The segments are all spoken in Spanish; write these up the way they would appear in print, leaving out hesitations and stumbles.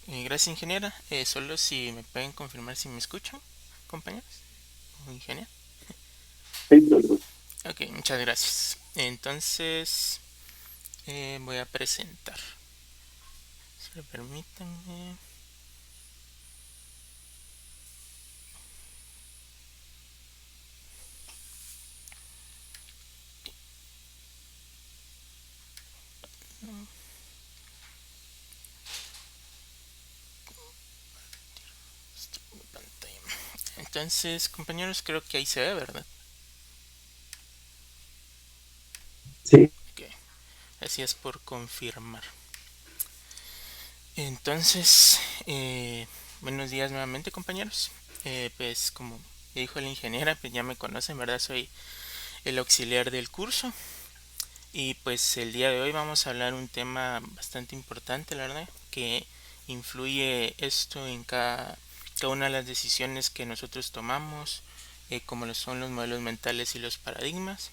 Gracias, ingeniera. Solo si me pueden confirmar si me escuchan, compañeros o ingeniera. Sí, claro. Ok, muchas gracias. Entonces, voy a presentar. Si me permiten. Pantalla. Entonces, compañeros, creo que ahí se ve, ¿verdad? Sí, Ok, gracias por confirmar. Entonces, buenos días nuevamente, compañeros. Pues, como ya dijo la ingeniera, pues ya me conocen, ¿verdad? Soy el auxiliar del curso. Y pues el día de hoy vamos a hablar un tema bastante importante, la verdad, que influye esto en cada una de las decisiones que nosotros tomamos, como lo son los modelos mentales y los paradigmas.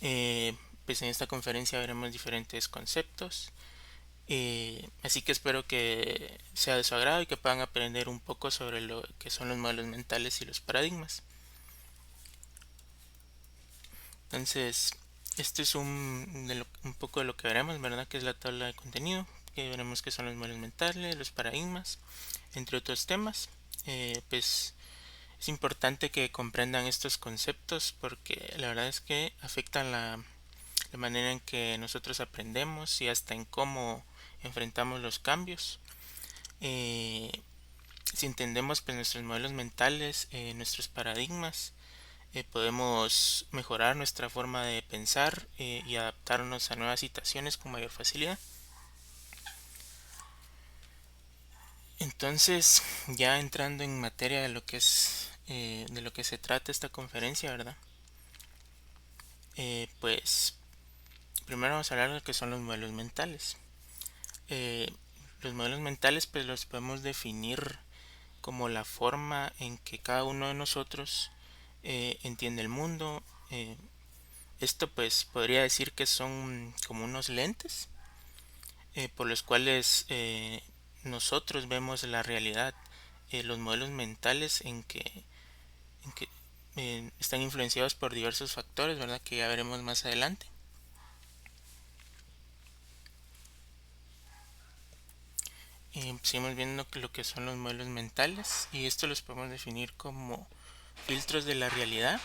Eh, pues en esta conferencia veremos diferentes conceptos, así que espero que sea de su agrado y que puedan aprender un poco sobre lo que son los modelos mentales y los paradigmas. Entonces, esto es un poco de lo que veremos, ¿verdad? Que es la tabla de contenido, que veremos qué son los modelos mentales, los paradigmas, entre otros temas. Pues es importante que comprendan estos conceptos porque la verdad es que afectan la manera en que nosotros aprendemos y hasta en cómo enfrentamos los cambios. Eh, si entendemos pues nuestros modelos mentales, nuestros paradigmas, podemos mejorar nuestra forma de pensar y adaptarnos a nuevas situaciones con mayor facilidad. Entonces, ya entrando en materia de lo que es de lo que se trata esta conferencia, ¿verdad? Pues primero vamos a hablar de lo que son los modelos mentales. Eh, los modelos mentales pues los podemos definir como la forma en que cada uno de nosotros entiende el mundo. Esto pues podría decir que son como unos lentes por los cuales nosotros vemos la realidad, los modelos mentales en que están influenciados por diversos factores, ¿verdad? Que ya veremos más adelante. Seguimos viendo lo que son los modelos mentales y esto los podemos definir como filtros de la realidad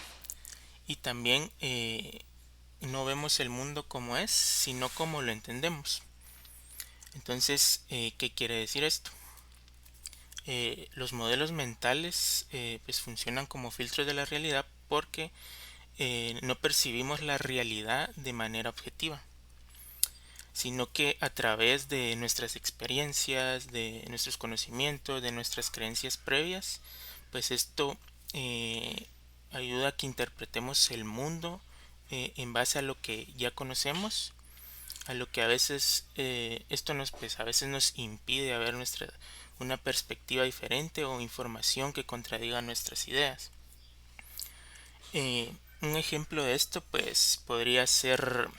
y también no vemos el mundo como es, sino como lo entendemos. Entonces, ¿qué quiere decir esto? Los modelos mentales pues funcionan como filtros de la realidad porque no percibimos la realidad de manera objetiva, sino que a través de nuestras experiencias, de nuestros conocimientos, de nuestras creencias previas, pues esto eh, ayuda a que interpretemos el mundo en base a lo que ya conocemos, a lo que a veces esto nos pues a veces nos impide ver una perspectiva diferente o información que contradiga nuestras ideas. Un ejemplo de esto pues podría ser,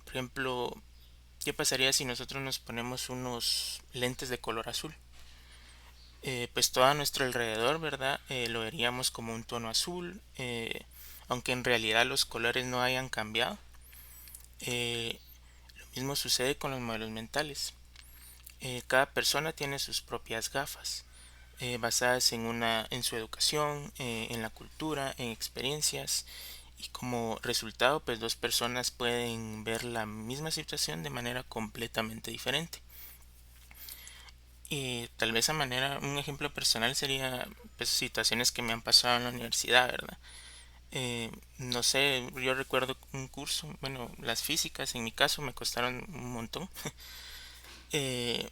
por ejemplo, ¿qué pasaría si nosotros nos ponemos unos lentes de color azul? Pues todo a nuestro alrededor, ¿verdad? Lo veríamos como un tono azul, aunque en realidad los colores no hayan cambiado. Lo mismo sucede con los modelos mentales. Cada persona tiene sus propias gafas, basadas en su educación, en la cultura, en experiencias, y como resultado, pues dos personas pueden ver la misma situación de manera completamente diferente. Y tal vez un ejemplo personal sería pues situaciones que me han pasado en la universidad, ¿verdad? No sé, yo recuerdo un curso, bueno, las físicas en mi caso me costaron un montón. Eh,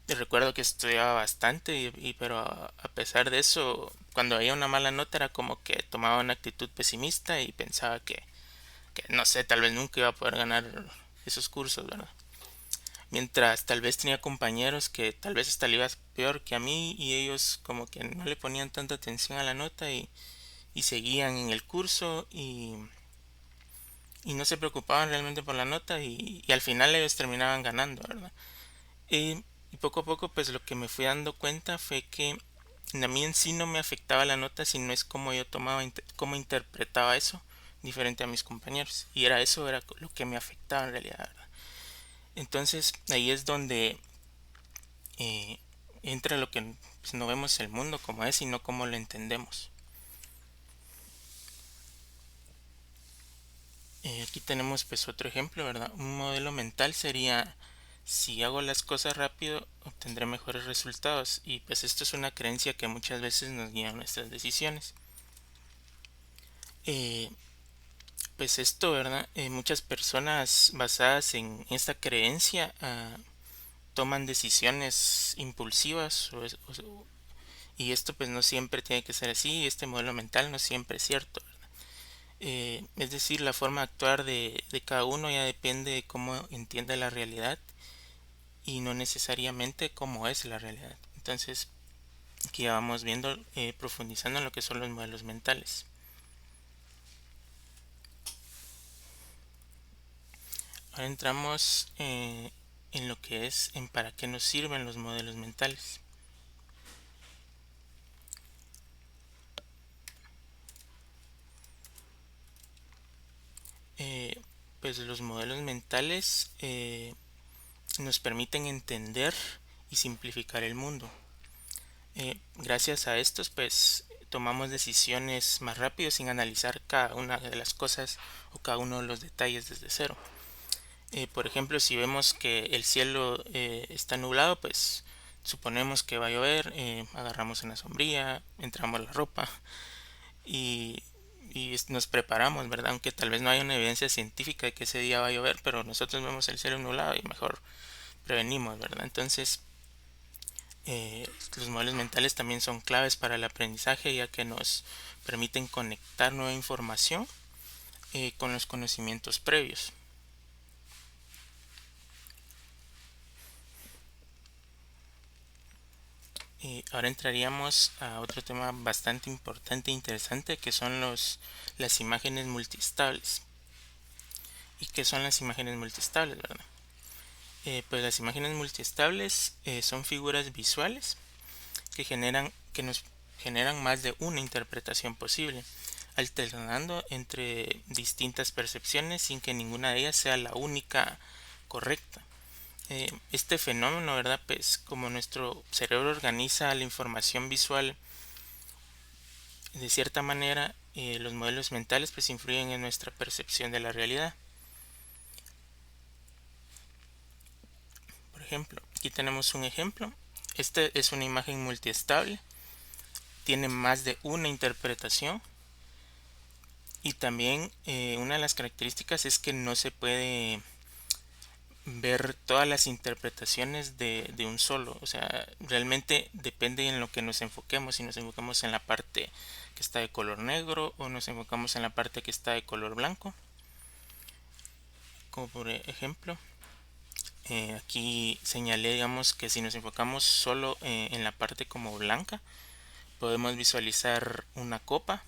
recuerdo que estudiaba bastante, pero a pesar de eso, cuando había una mala nota era como que tomaba una actitud pesimista y pensaba que no sé, tal vez nunca iba a poder ganar esos cursos, ¿verdad? Mientras tal vez tenía compañeros que tal vez hasta le iba peor que a mí y ellos como que no le ponían tanta atención a la nota y seguían en el curso y no se preocupaban realmente por la nota y al final ellos terminaban ganando, ¿verdad? Y Y poco a poco pues lo que me fui dando cuenta fue que a mí en sí no me afectaba la nota, sino es como yo tomaba, cómo interpretaba eso diferente a mis compañeros. Y era eso, era lo que me afectaba en realidad, ¿verdad? Entonces ahí es donde eh, entra lo que pues, no vemos el mundo como es, sino como lo entendemos. Aquí tenemos pues otro ejemplo, ¿verdad? Un modelo mental sería: si hago las cosas rápido obtendré mejores resultados, y pues esto es una creencia que muchas veces nos guía en nuestras decisiones. Eh, pues esto, ¿verdad? Muchas personas basadas en esta creencia toman decisiones impulsivas y esto pues no siempre tiene que ser así. Este modelo mental no siempre es cierto. Es decir, la forma de actuar de cada uno ya depende de cómo entiende la realidad y no necesariamente cómo es la realidad. Entonces, aquí ya vamos viendo, profundizando en lo que son los modelos mentales. Ahora entramos en lo que es en para qué nos sirven los modelos mentales. Eh, pues los modelos mentales nos permiten entender y simplificar el mundo. Gracias a estos, pues tomamos decisiones más rápido sin analizar cada una de las cosas o cada uno de los detalles desde cero. Por ejemplo, si vemos que el cielo está nublado, pues suponemos que va a llover, agarramos una sombrilla, entramos la ropa y, nos preparamos, ¿verdad? Aunque tal vez no haya una evidencia científica de que ese día va a llover, pero nosotros vemos el cielo nublado y mejor prevenimos, ¿verdad? Entonces, los modelos mentales también son claves para el aprendizaje, ya que nos permiten conectar nueva información con los conocimientos previos. Ahora entraríamos a otro tema bastante importante e interesante, que son las imágenes multiestables. ¿Y qué son las imágenes multiestables, verdad? Pues las imágenes multiestables son figuras visuales que nos generan más de una interpretación posible, alternando entre distintas percepciones sin que ninguna de ellas sea la única correcta. Este fenómeno, ¿verdad? Pues como nuestro cerebro organiza la información visual de cierta manera, los modelos mentales pues influyen en nuestra percepción de la realidad. Por ejemplo, aquí tenemos un ejemplo. Este es una imagen multiestable, tiene más de una interpretación y también una de las características es que no se puede ver todas las interpretaciones de un solo. O sea, realmente depende en lo que nos enfoquemos. Si nos enfocamos en la parte que está de color negro o nos enfocamos en la parte que está de color blanco. Como por ejemplo, aquí señalé, digamos, que si nos enfocamos solo en la parte como blanca, podemos visualizar una copa.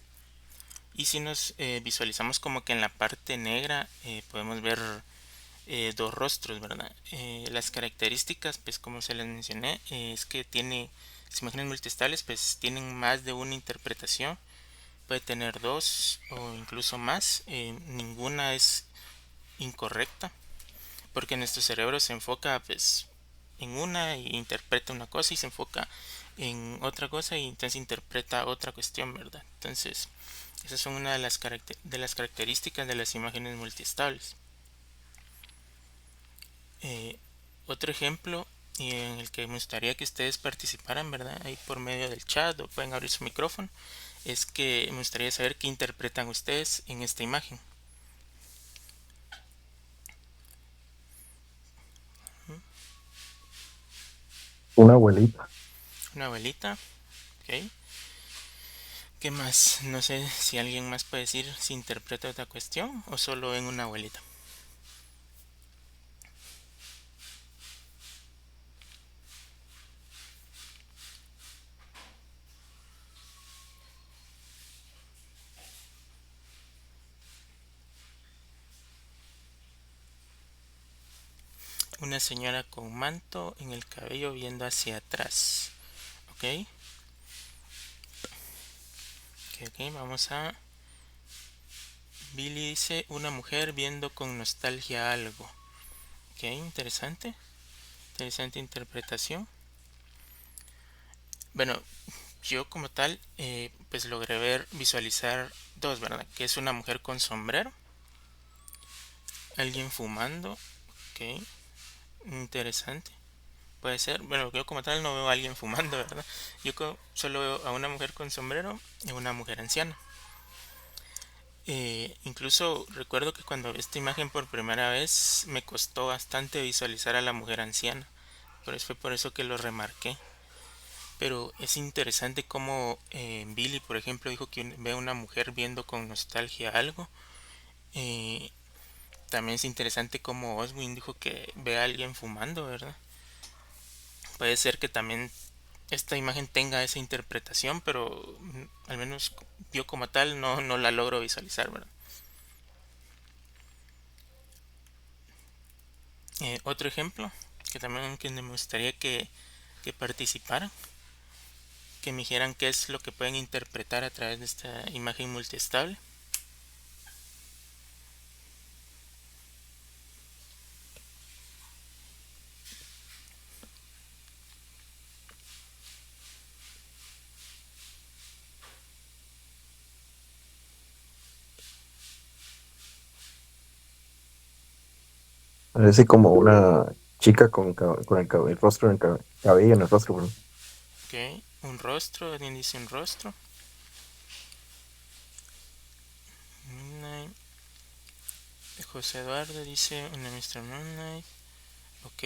Y si nos visualizamos como que en la parte negra, podemos ver dos rostros, ¿verdad? Las características, pues como se les mencioné, es que tiene las imágenes multiestables, pues tienen más de una interpretación, puede tener dos o incluso más, ninguna es incorrecta, porque nuestro cerebro se enfoca pues en una y interpreta una cosa y se enfoca en otra cosa y entonces interpreta otra cuestión, ¿verdad? Entonces, esas son una de las características de las imágenes multiestables. Eh, Otro ejemplo en el que me gustaría que ustedes participaran, ¿verdad? Ahí por medio del chat o pueden abrir su micrófono, es que me gustaría saber qué interpretan ustedes en esta imagen. Una abuelita. Una abuelita, ¿ok? ¿Qué más? No sé si alguien más puede decir si interpreta otra cuestión o solo en una abuelita. una señora con manto en el cabello viendo hacia atrás. Ok, ok, vamos a... Billy dice una mujer viendo con nostalgia algo. Ok, interesante. Interesante interpretación. Bueno, yo como tal, pues logré visualizar dos, ¿verdad? Que es una mujer con sombrero, alguien fumando. Ok, interesante. Puede ser, bueno, yo como tal no veo a alguien fumando, ¿verdad? Solo veo a una mujer con sombrero y una mujer anciana. Incluso recuerdo que cuando vi esta imagen por primera vez me costó bastante visualizar a la mujer anciana. Fue por eso que lo remarqué. Pero es interesante cómo Billy, por ejemplo, dijo que ve a una mujer viendo con nostalgia algo. Eh, También es interesante cómo Oswin dijo que ve a alguien fumando, ¿verdad? Puede ser que también esta imagen tenga esa interpretación, pero al menos yo como tal no la logro visualizar, ¿verdad? Otro ejemplo que también que me gustaría que participaran, que me dijeran qué es lo que pueden interpretar a través de esta imagen multiestable. Parece como una chica con el rostro, cabello en el rostro, perdón. Ok, un rostro, alguien dice un rostro. Moonlight. José Eduardo dice una Mr. Moonlight. Ok,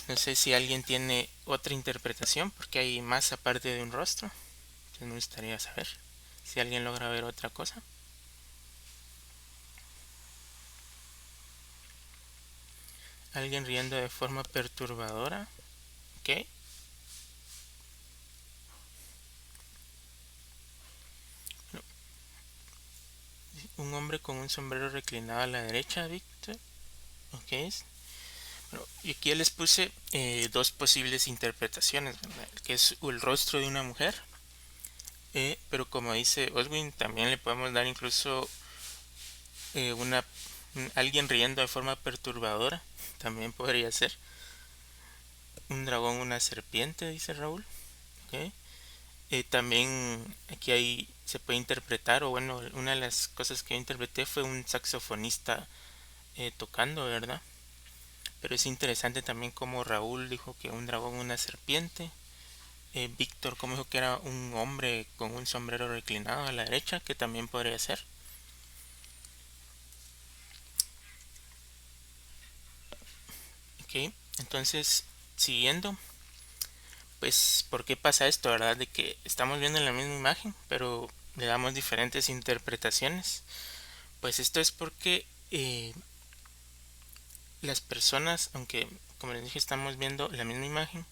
no sé si alguien tiene otra interpretación porque hay más aparte de un rostro. Entonces me gustaría saber si alguien logra ver otra cosa. Alguien riendo de forma perturbadora. Ok, un hombre con un sombrero reclinado a la derecha, Víctor. Ok, bueno, y aquí ya les puse dos posibles interpretaciones, ¿verdad? Que es el rostro de una mujer, pero como dice Oswin, también le podemos dar incluso una alguien riendo de forma perturbadora, también podría ser. Un dragón, una serpiente, dice Raúl. Ok. También aquí se puede interpretar, o bueno, una de las cosas que yo interpreté fue un saxofonista tocando, ¿verdad? Pero es interesante también como Raúl dijo que un dragón, una serpiente. Víctor como dijo que era un hombre con un sombrero reclinado a la derecha, que también podría ser. Ok, entonces, siguiendo, pues, ¿por qué pasa esto, verdad? De que estamos viendo la misma imagen, pero le damos diferentes interpretaciones. Pues esto es porque las personas, aunque como les dije estamos viendo la misma imagen,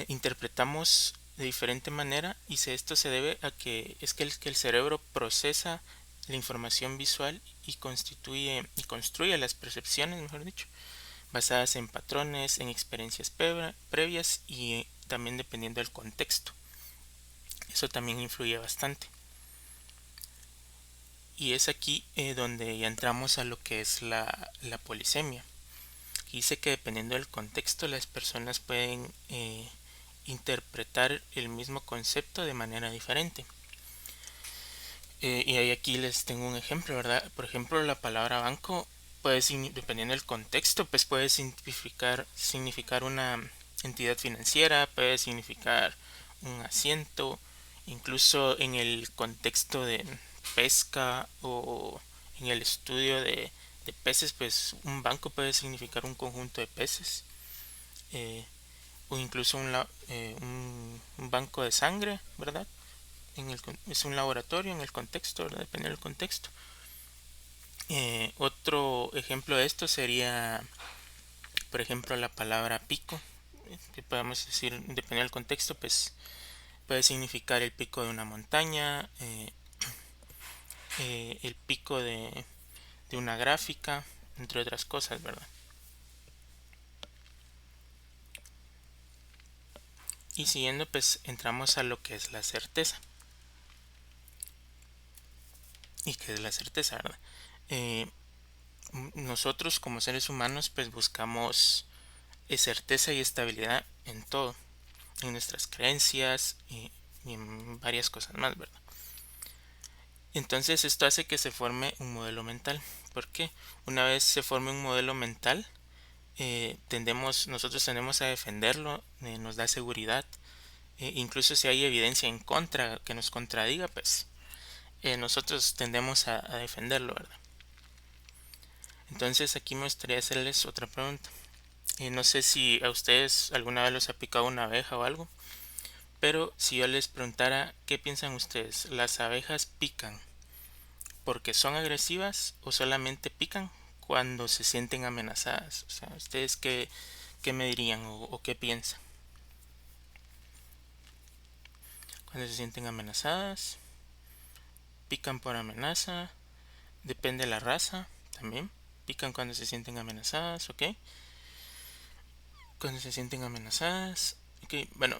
interpretamos de diferente manera y esto se debe a que el cerebro procesa la información visual y construye las percepciones, mejor dicho, basadas en patrones, en experiencias previas y también dependiendo del contexto. Eso también influye bastante. Y es aquí donde ya entramos a lo que es la polisemia. Dice que dependiendo del contexto las personas pueden interpretar el mismo concepto de manera diferente. Y ahí aquí les tengo un ejemplo, ¿verdad? Por ejemplo, la palabra banco puede, dependiendo del contexto, pues puede significar una entidad financiera, puede significar un asiento, incluso en el contexto de pesca o en el estudio de peces, pues un banco puede significar un conjunto de peces. eh, o incluso un banco de sangre, ¿verdad? Es un laboratorio en el contexto, ¿verdad? Depende del contexto. Otro ejemplo de esto sería, por ejemplo, la palabra pico, que podemos decir, depende del contexto, pues puede significar el pico de una montaña, el pico de una gráfica, entre otras cosas, ¿verdad? Y siguiendo, pues entramos a lo que es la certeza. ¿Y qué es la certeza, verdad? Eh, Nosotros como seres humanos pues buscamos certeza y estabilidad en todo, en nuestras creencias y en varias cosas más, ¿verdad? Entonces esto hace que se forme un modelo mental. Porque una vez se forme un modelo mental, nosotros tendemos a defenderlo, nos da seguridad. Incluso si hay evidencia en contra que nos contradiga, pues nosotros tendemos a defenderlo, ¿verdad? Entonces aquí me gustaría hacerles otra pregunta. No sé si a ustedes alguna vez los ha picado una abeja o algo, pero si yo les preguntara qué piensan ustedes, ¿las abejas pican porque son agresivas o solamente pican cuando se sienten amenazadas? O sea, ¿ustedes qué me dirían o qué piensan? Cuando se sienten amenazadas, pican por amenaza, depende de la raza también. Pican cuando se sienten amenazadas, ¿ok? Cuando se sienten amenazadas, ok. Bueno,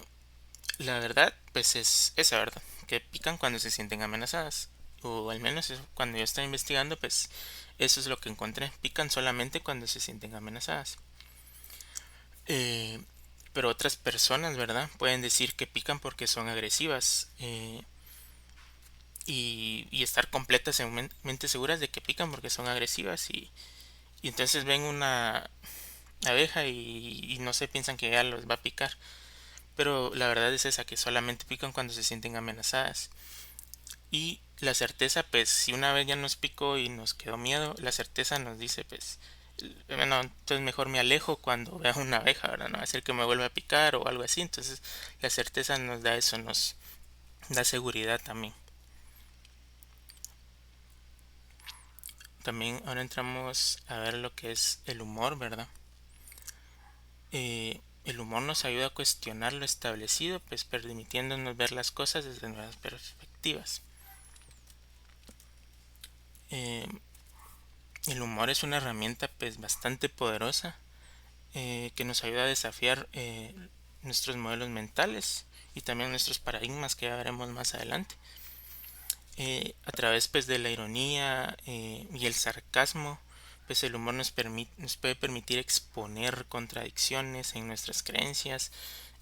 la verdad, pues es esa verdad, que pican cuando se sienten amenazadas. O al menos cuando yo estaba investigando, pues eso es lo que encontré. Pican solamente cuando se sienten amenazadas. Eh, pero otras personas, ¿verdad? Pueden decir que pican porque son agresivas. Y estar completamente seguras de que pican porque son agresivas. Y entonces ven una abeja y no se piensan que ya los va a picar. Pero la verdad es esa, que solamente pican cuando se sienten amenazadas. Y la certeza, pues, si una vez ya nos picó y nos quedó miedo, la certeza nos dice, pues, bueno, entonces mejor me alejo cuando vea una abeja, ¿verdad? No va a hacer que me vuelva a picar o algo así. Entonces, la certeza nos da eso, nos da seguridad también. También ahora entramos a ver lo que es el humor, ¿verdad? El humor nos ayuda a cuestionar lo establecido, pues permitiéndonos ver las cosas desde nuevas perspectivas. Eh, el humor es una herramienta pues bastante poderosa, que nos ayuda a desafiar nuestros modelos mentales y también nuestros paradigmas, que ya veremos más adelante. A través pues de la ironía y el sarcasmo, pues el humor nos puede permitir exponer contradicciones en nuestras creencias,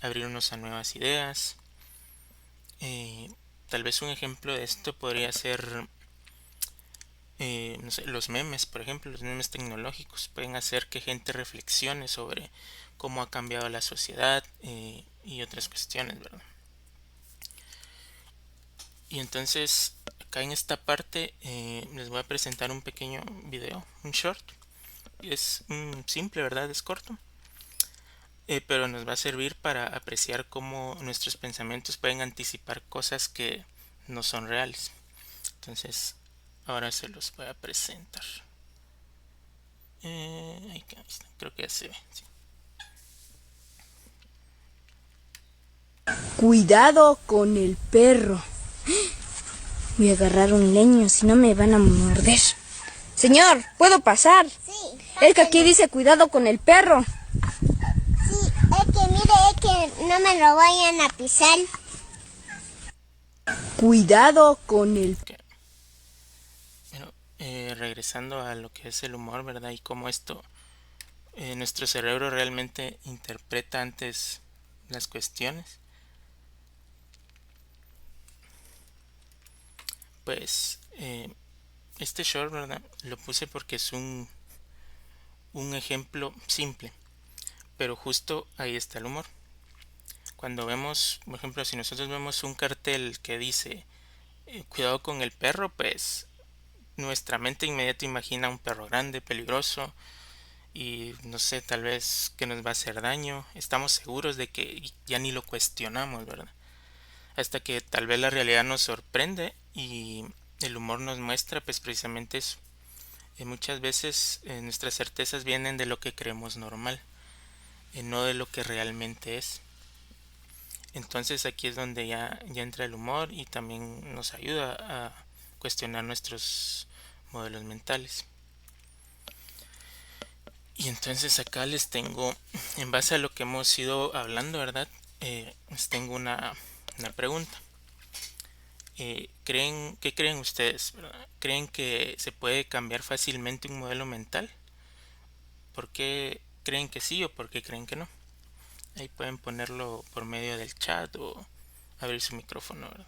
abrirnos a nuevas ideas. Eh, Tal vez un ejemplo de esto podría ser, no sé, los memes. Por ejemplo, los memes tecnológicos pueden hacer que gente reflexione sobre cómo ha cambiado la sociedad y otras cuestiones, ¿verdad? Y entonces acá en esta parte les voy a presentar un pequeño video, un short. Es simple, ¿verdad? Es corto, pero nos va a servir para apreciar cómo nuestros pensamientos pueden anticipar cosas que no son reales. Entonces ahora se los voy a presentar. Ahí está, creo que ya se ve. Sí. Cuidado con el perro. Voy a agarrar un leño, si no me van a morder. Señor, ¿puedo pasar? Sí, Es que aquí dice cuidado con el perro. sí, es que mire, es que no me lo vayan a pisar. Cuidado con el... Ok. Bueno, regresando a lo que es el humor, ¿verdad? Y cómo esto, nuestro cerebro realmente interpreta antes las cuestiones. Pues este short, ¿verdad? Lo puse porque es un ejemplo simple, pero justo ahí está el humor. Cuando vemos, por ejemplo, si nosotros vemos un cartel que dice cuidado con el perro, pues nuestra mente inmediato imagina un perro grande, peligroso y no sé, tal vez que nos va a hacer daño. Estamos seguros de que ya ni lo cuestionamos, ¿verdad? Hasta que tal vez la realidad nos sorprende y el humor nos muestra pues precisamente eso. Muchas veces nuestras certezas vienen de lo que creemos normal, no de lo que realmente es. Entonces aquí es donde ya entra el humor y también nos ayuda a cuestionar nuestros modelos mentales. Y entonces acá les tengo, en base a lo que hemos ido hablando, ¿verdad? Les tengo una pregunta. ¿Qué creen ustedes, verdad? ¿Creen que se puede cambiar fácilmente un modelo mental? ¿Por qué creen que sí o por qué creen que no? Ahí pueden ponerlo por medio del chat o abrir su micrófono, ¿verdad?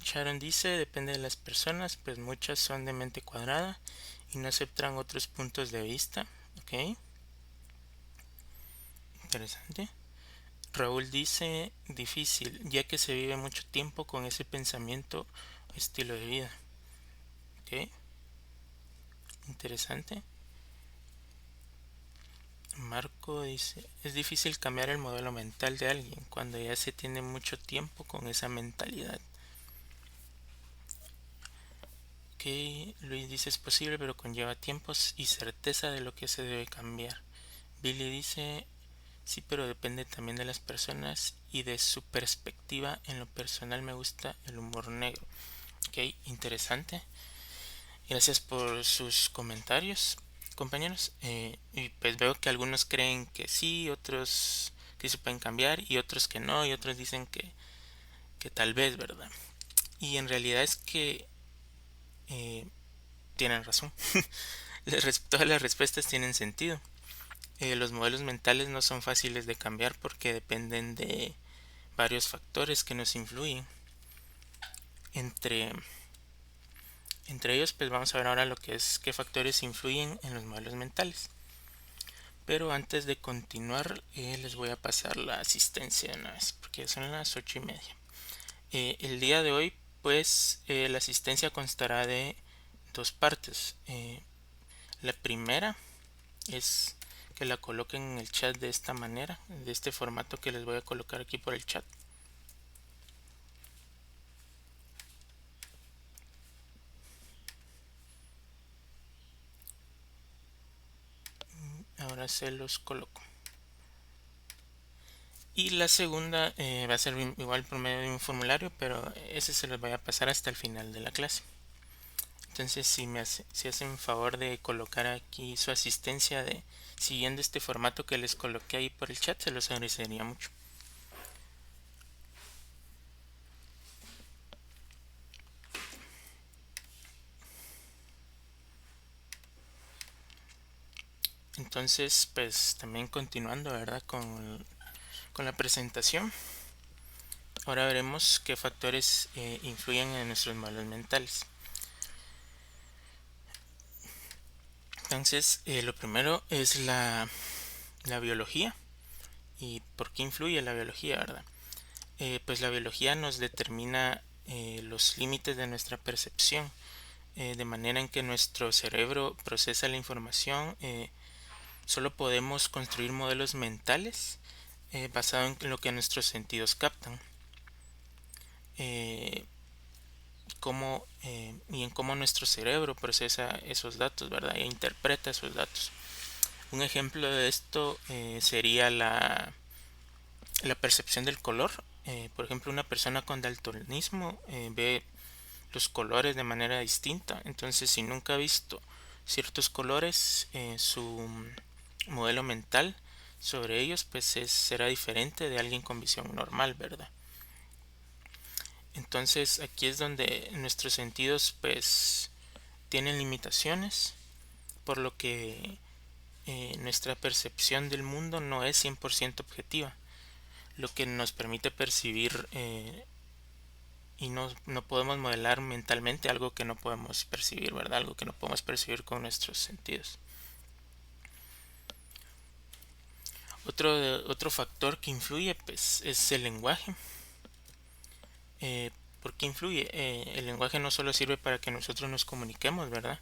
Sharon dice, depende de las personas, pues muchas son de mente cuadrada y no aceptan otros puntos de vista. Ok, interesante. Raúl dice, difícil, ya que se vive mucho tiempo con ese pensamiento o estilo de vida. Ok, interesante. Marco dice, es difícil cambiar el modelo mental de alguien cuando ya se tiene mucho tiempo con esa mentalidad. Ok, Luis dice, es posible, pero conlleva tiempos y certeza de lo que se debe cambiar. Billy dice, sí, pero depende también de las personas y de su perspectiva. En lo personal me gusta el humor negro. Ok, interesante. Gracias por sus comentarios, compañeros. Y pues veo que algunos creen que sí, otros que se pueden cambiar y otros que no, y otros dicen que tal vez, ¿verdad? Y en realidad es que eh, tienen razón. Todas las respuestas tienen sentido. Los modelos mentales no son fáciles de cambiar porque dependen de varios factores que nos influyen. Entre, entre ellos, pues vamos a ver ahora lo que es qué factores influyen en los modelos mentales. Pero antes de continuar, les voy a pasar la asistencia de una vez, porque son las 8:30. El día de hoy, pues, la asistencia constará de dos partes. La primera es que la coloquen en el chat de esta manera, de este formato que les voy a colocar aquí por el chat. Ahora se los coloco. Y la segunda va a ser igual por medio de un formulario, pero ese se los voy a pasar hasta el final de la clase. Entonces si hacen favor de colocar aquí su asistencia de siguiendo este formato que les coloqué ahí por el chat, se los agradecería mucho. Entonces, pues también continuando, ¿verdad? Con la presentación. Ahora veremos qué factores influyen en nuestros modelos mentales. Entonces, lo primero es la biología. ¿Y por qué influye la biología, verdad? Pues la biología nos determina los límites de nuestra percepción, de manera en que nuestro cerebro procesa la información. Solo podemos construir modelos mentales basados en lo que nuestros sentidos captan. Y en cómo nuestro cerebro procesa esos datos, ¿verdad? E interpreta esos datos. Un ejemplo de esto sería la percepción del color. Por ejemplo, una persona con daltonismo ve los colores de manera distinta. Entonces, si nunca ha visto ciertos colores, su modelo mental sobre ellos pues será diferente de alguien con visión normal, ¿verdad? Entonces aquí es donde nuestros sentidos pues tienen limitaciones, por lo que nuestra percepción del mundo no es 100% objetiva, lo que nos permite percibir y no podemos modelar mentalmente algo que no podemos percibir, ¿verdad? Algo que no podemos percibir con nuestros sentidos. Otro factor que influye pues es el lenguaje. ¿Por qué influye? El lenguaje no solo sirve para que nosotros nos comuniquemos, ¿verdad?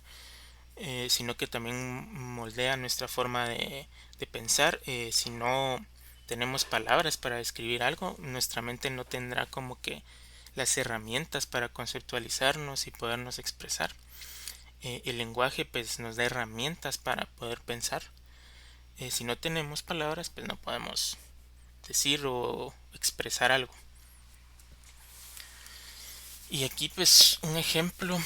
Sino que también moldea nuestra forma de pensar. Si no tenemos palabras para describir algo, nuestra mente no tendrá como que las herramientas para conceptualizarnos y podernos expresar. El lenguaje pues nos da herramientas para poder pensar. Si no tenemos palabras, pues no podemos decir o expresar algo. Y aquí pues un ejemplo,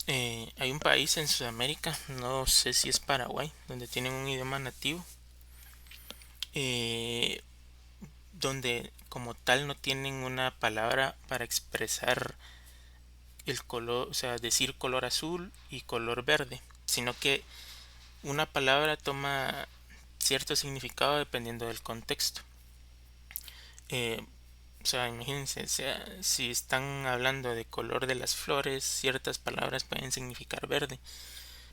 hay un país en Sudamérica, no sé si es Paraguay, donde tienen un idioma nativo, donde como tal no tienen una palabra para expresar el color, o sea, decir color azul y color verde, sino que una palabra toma cierto significado dependiendo del contexto. O sea, imagínense, o sea, si están hablando de color de las flores, ciertas palabras pueden significar verde.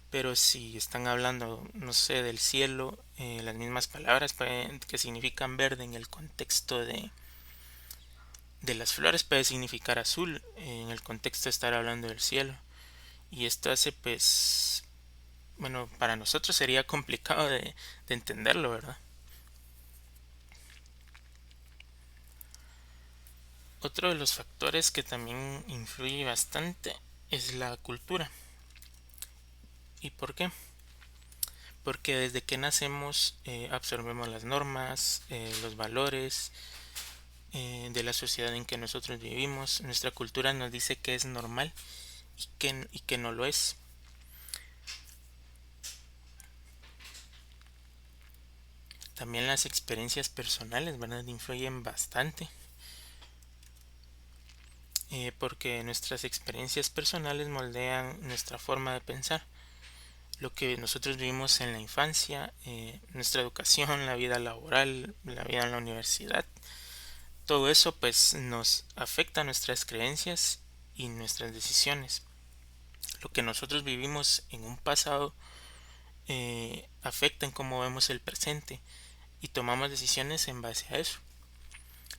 Pero si están hablando, no sé, del cielo, las mismas palabras que significan verde en el contexto de las flores puede significar azul en el contexto de estar hablando del cielo. Y esto hace pues, bueno, para nosotros sería complicado de entenderlo, ¿verdad? Otro de los factores que también influye bastante es la cultura. ¿Y por qué? Porque desde que nacemos absorbemos las normas, los valores de la sociedad en que nosotros vivimos. Nuestra cultura nos dice que es normal y que no lo es. También las experiencias personales, ¿verdad? Influyen bastante. Porque nuestras experiencias personales moldean nuestra forma de pensar. Lo que nosotros vivimos en la infancia, nuestra educación, la vida laboral, la vida en la universidad, todo eso pues nos afecta nuestras creencias y nuestras decisiones. Lo que nosotros vivimos en un pasado afecta en cómo vemos el presente y tomamos decisiones en base a eso.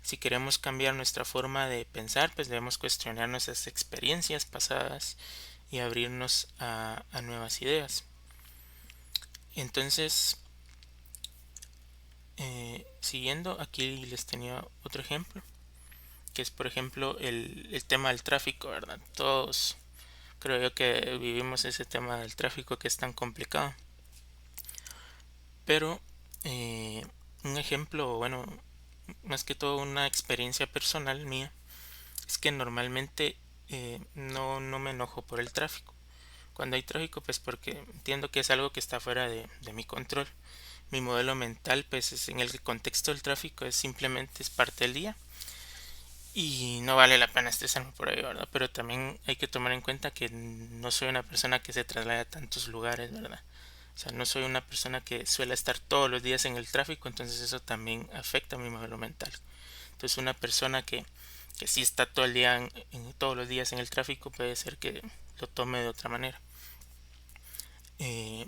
Si queremos cambiar nuestra forma de pensar, pues debemos cuestionar nuestras experiencias pasadas y abrirnos a nuevas ideas. Entonces, siguiendo, aquí les tenía otro ejemplo, que es por ejemplo el tema del tráfico, ¿verdad? Todos creo yo que vivimos ese tema del tráfico que es tan complicado. Pero un ejemplo, bueno, más que todo una experiencia personal mía, es que normalmente no me enojo por el tráfico. Cuando hay tráfico, pues porque entiendo que es algo que está fuera de mi control. Mi modelo mental, pues es en el contexto del tráfico, es simplemente es parte del día y no vale la pena estresarme por ello, ¿verdad? Pero también hay que tomar en cuenta que no soy una persona que se traslada a tantos lugares, ¿verdad? O sea, no soy una persona que suele estar todos los días en el tráfico, entonces eso también afecta a mi modelo mental. Entonces una persona que sí está todo el día, todos los días en el tráfico, puede ser que lo tome de otra manera. Eh,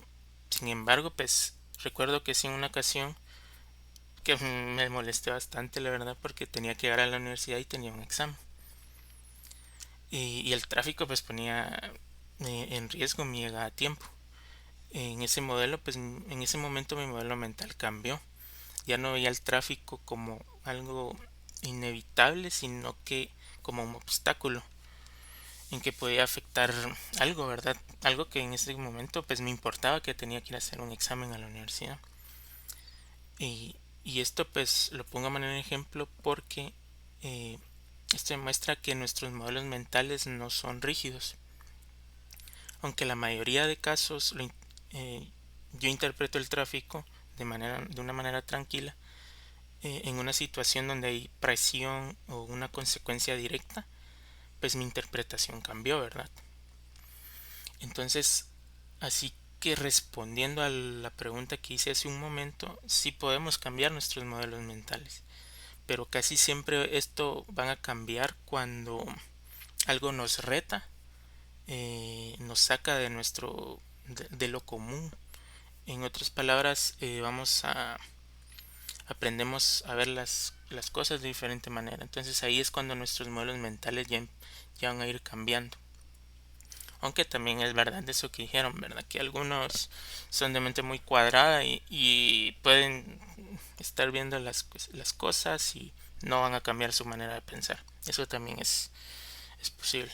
Sin embargo, pues recuerdo que sí en una ocasión que me molesté bastante, la verdad, porque tenía que llegar a la universidad y tenía un examen. Y el tráfico pues ponía en riesgo mi llegada a tiempo. En ese modelo, pues en ese momento mi modelo mental cambió. Ya no veía el tráfico como algo inevitable, sino que como un obstáculo en que podía afectar algo, ¿verdad? Algo que en ese momento pues me importaba, que tenía que ir a hacer un examen a la universidad. Y esto pues lo pongo a manera de ejemplo porque eh, esto demuestra que nuestros modelos mentales no son rígidos. Aunque la mayoría de casos yo interpreto el tráfico de una manera tranquila, en una situación donde hay presión o una consecuencia directa, pues mi interpretación cambió, ¿verdad? Entonces, así que respondiendo a la pregunta que hice hace un momento, sí podemos cambiar nuestros modelos mentales, pero casi siempre esto van a cambiar cuando algo nos reta, nos saca de de lo común. En otras palabras, aprendemos a ver las cosas de diferente manera. Entonces ahí es cuando nuestros modelos mentales ya van a ir cambiando. Aunque también es verdad eso que dijeron, ¿verdad? Que algunos son de mente muy cuadrada y pueden estar viendo las cosas y no van a cambiar su manera de pensar. Eso también es posible.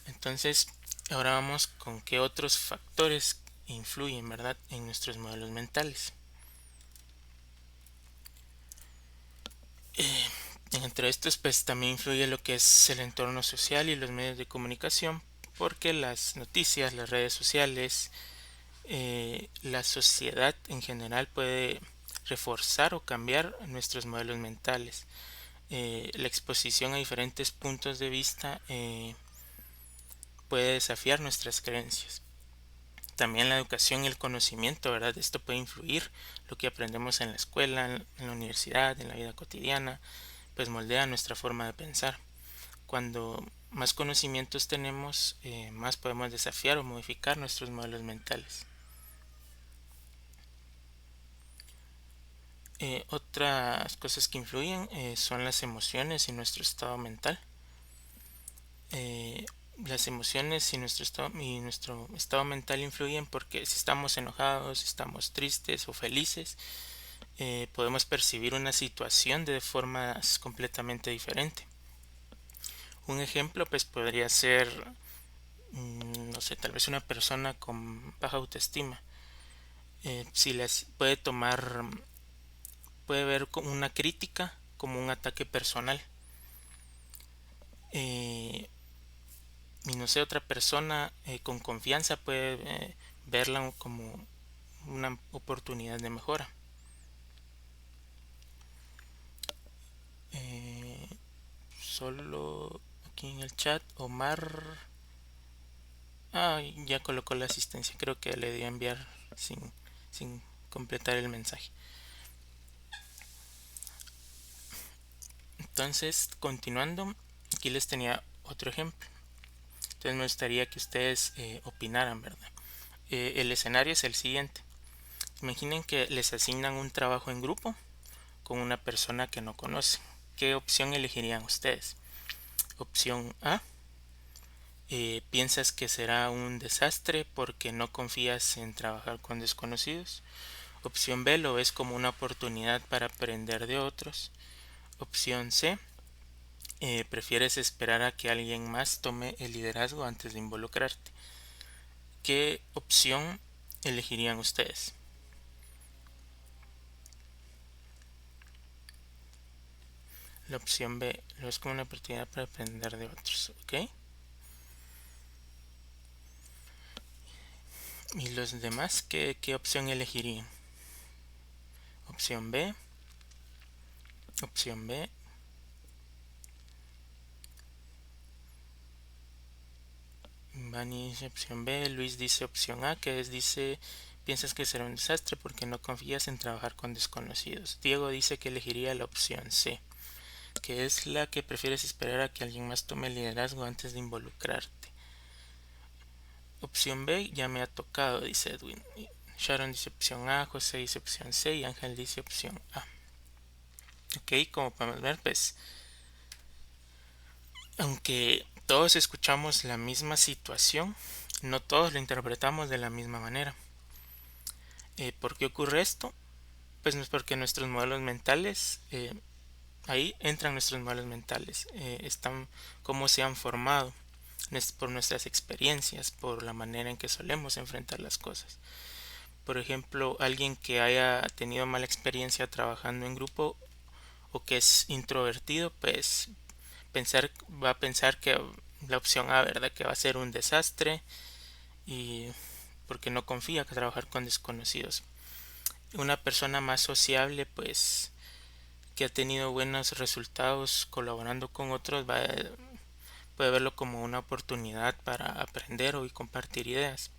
Entonces, ahora vamos con qué otros factores influyen, ¿verdad?, en nuestros modelos mentales. Entre estos, pues también influye lo que es el entorno social y los medios de comunicación, porque las noticias, las redes sociales, la sociedad en general puede reforzar o cambiar nuestros modelos mentales. La exposición a diferentes puntos de vista puede desafiar nuestras creencias. También la educación y el conocimiento, ¿verdad? Esto puede influir lo que aprendemos en la escuela, en la universidad, en la vida cotidiana, pues moldea nuestra forma de pensar. Cuando más conocimientos tenemos, más podemos desafiar o modificar nuestros modelos mentales. Otras cosas que influyen son las emociones y nuestro estado mental. Las emociones y nuestro estado mental influyen porque si estamos enojados, si estamos tristes o felices, podemos percibir una situación de formas completamente diferentes. Un ejemplo pues podría ser, no sé, tal vez una persona con baja autoestima. Si les puede ver como una crítica como un ataque personal. Y no sé, otra persona con confianza puede verla como una oportunidad de mejora. Solo aquí en el chat Omar ya colocó la asistencia, creo que le di a enviar sin completar el mensaje. Entonces, continuando, aquí les tenía otro ejemplo. Entonces me gustaría que ustedes opinaran, ¿verdad? El escenario es el siguiente. Imaginen que les asignan un trabajo en grupo con una persona que no conocen. ¿Qué opción elegirían ustedes? Opción A. Piensas que será un desastre porque no confías en trabajar con desconocidos. Opción B. Lo ves como una oportunidad para aprender de otros. Opción C. Prefieres esperar a que alguien más tome el liderazgo antes de involucrarte. ¿Qué opción elegirían ustedes? La opción B, lo ves como una oportunidad para aprender de otros, ¿ok? ¿Y los demás qué opción elegirían? Opción B, opción B, Vani dice opción B, Luis dice opción A, dice, piensas que será un desastre porque no confías en trabajar con desconocidos. Diego dice que elegiría la opción C, que es la que prefieres esperar a que alguien más tome el liderazgo antes de involucrarte. Opción B ya me ha tocado, dice Edwin. Sharon dice opción A, José dice opción C y Ángel dice opción A. Ok, como podemos ver, pues, aunque todos escuchamos la misma situación, no todos lo interpretamos de la misma manera. ¿Por qué ocurre esto? Pues no es porque nuestros modelos mentales, ahí entran nuestros modelos mentales, están como se han formado por nuestras experiencias, por la manera en que solemos enfrentar las cosas. Por ejemplo, alguien que haya tenido mala experiencia trabajando en grupo o que es introvertido, pues va a pensar que la opción A, ¿verdad? Que va a ser un desastre y porque no confía que trabajar con desconocidos. Una persona más sociable, pues que ha tenido buenos resultados colaborando con otros, puede verlo como una oportunidad para aprender o compartir ideas.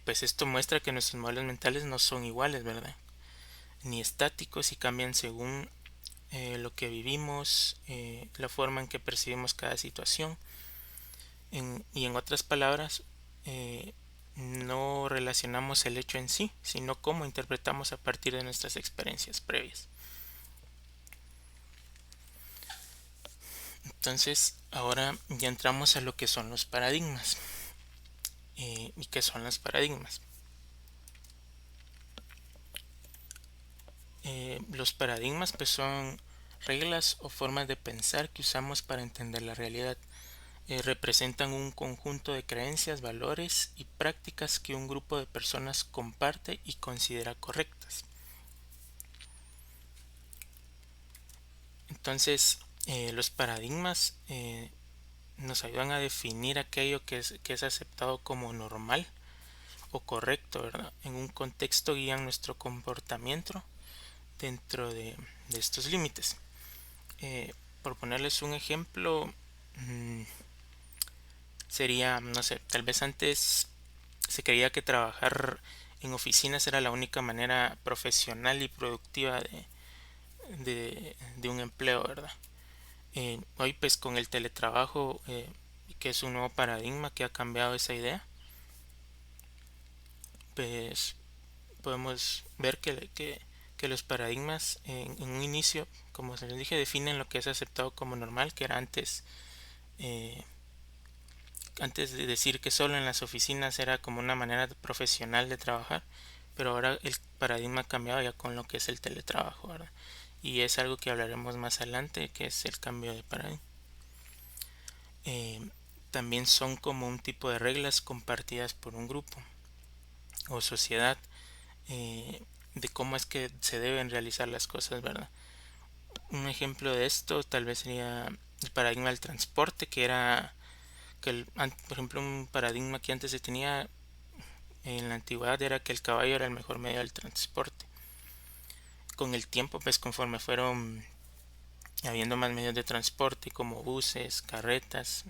Pues esto muestra que nuestros modelos mentales no son iguales, ¿verdad? Ni estáticos y cambian según lo que vivimos, la forma en que percibimos cada situación. Y en otras palabras, no relacionamos el hecho en sí, sino cómo interpretamos a partir de nuestras experiencias previas. Entonces, ahora ya entramos a lo que son los paradigmas. ¿Y qué son los paradigmas? Los paradigmas pues son reglas o formas de pensar que usamos para entender la realidad. Representan un conjunto de creencias, valores y prácticas que un grupo de personas comparte y considera correctas. Entonces, los paradigmas nos ayudan a definir aquello que es aceptado como normal o correcto, ¿verdad? En un contexto guían nuestro comportamiento dentro de estos límites. Por ponerles un ejemplo, sería, no sé, tal vez antes se creía que trabajar en oficinas era la única manera profesional y productiva de un empleo, ¿verdad? Hoy pues con el teletrabajo, que es un nuevo paradigma que ha cambiado esa idea, pues podemos ver que los paradigmas en un inicio, como se les dije, definen lo que es aceptado como normal, que era eh, antes de decir que solo en las oficinas era como una manera profesional de trabajar, pero ahora el paradigma ha cambiado ya con lo que es el teletrabajo, ¿verdad? Y es algo que hablaremos más adelante, que es el cambio de paradigma. Eh, También son como un tipo de reglas compartidas por un grupo o sociedad, eh, de cómo es que se deben realizar las cosas, ¿verdad? Un ejemplo de esto tal vez sería el paradigma del transporte, que era por ejemplo, un paradigma que antes se tenía en la antigüedad era que el caballo era el mejor medio del transporte. Con el tiempo, pues conforme fueron habiendo más medios de transporte como buses, carretas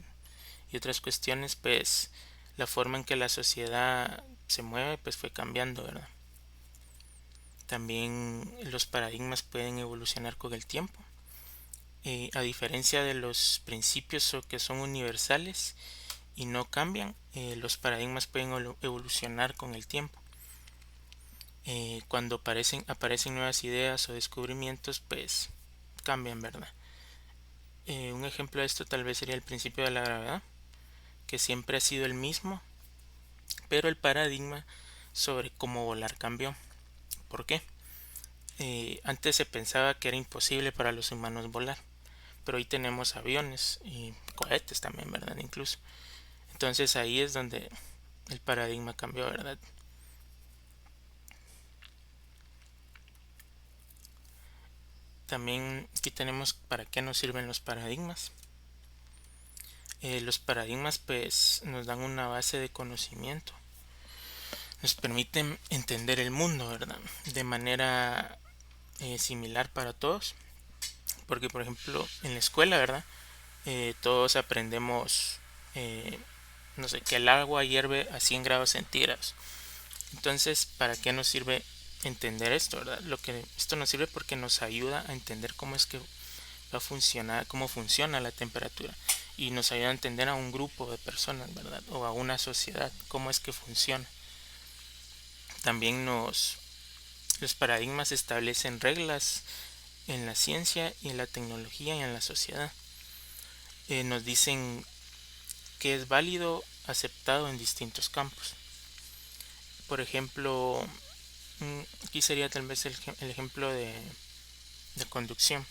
y otras cuestiones, pues la forma en que la sociedad se mueve pues fue cambiando, ¿verdad? También los paradigmas pueden evolucionar con el tiempo. A diferencia de los principios que son universales y no cambian, los paradigmas pueden evolucionar con el tiempo. Cuando aparecen nuevas ideas o descubrimientos, pues cambian, ¿verdad? Un ejemplo de esto tal vez sería el principio de la gravedad, que siempre ha sido el mismo, pero el paradigma sobre cómo volar cambió. ¿Por qué? Antes se pensaba que era imposible para los humanos volar, pero hoy tenemos aviones y cohetes también, ¿verdad? Incluso. Entonces ahí es donde el paradigma cambió, ¿verdad? También aquí tenemos para qué nos sirven los paradigmas. Los paradigmas pues nos dan una base de conocimiento, nos permiten entender el mundo, ¿verdad? De manera similar para todos, porque por ejemplo en la escuela, ¿verdad? Todos aprendemos, eh, no sé, que el agua hierve a 100 grados centígrados. Entonces, ¿para qué nos sirve entender esto, verdad? Esto nos sirve porque nos ayuda a entender cómo es que va a funcionar, cómo funciona la temperatura, y nos ayuda a entender a un grupo de personas, ¿verdad? O a una sociedad, cómo es que funciona. También los paradigmas establecen reglas en la ciencia y en la tecnología y en la sociedad. Nos dicen que es válido, aceptado en distintos campos. Por ejemplo, aquí sería tal vez el ejemplo de conducción.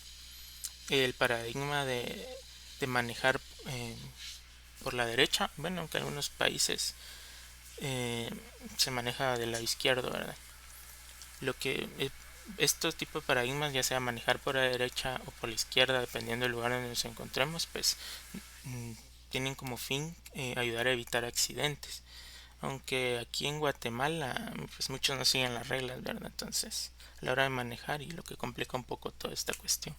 El paradigma de manejar por la derecha, bueno, aunque en algunos países se maneja del lado izquierdo, ¿verdad? Lo que estos tipos de paradigmas, ya sea manejar por la derecha o por la izquierda, dependiendo del lugar donde nos encontremos, pues mm, tienen como fin ayudar a evitar accidentes. Aunque aquí en Guatemala, pues muchos no siguen las reglas, ¿verdad? Entonces, a la hora de manejar, y lo que complica un poco toda esta cuestión.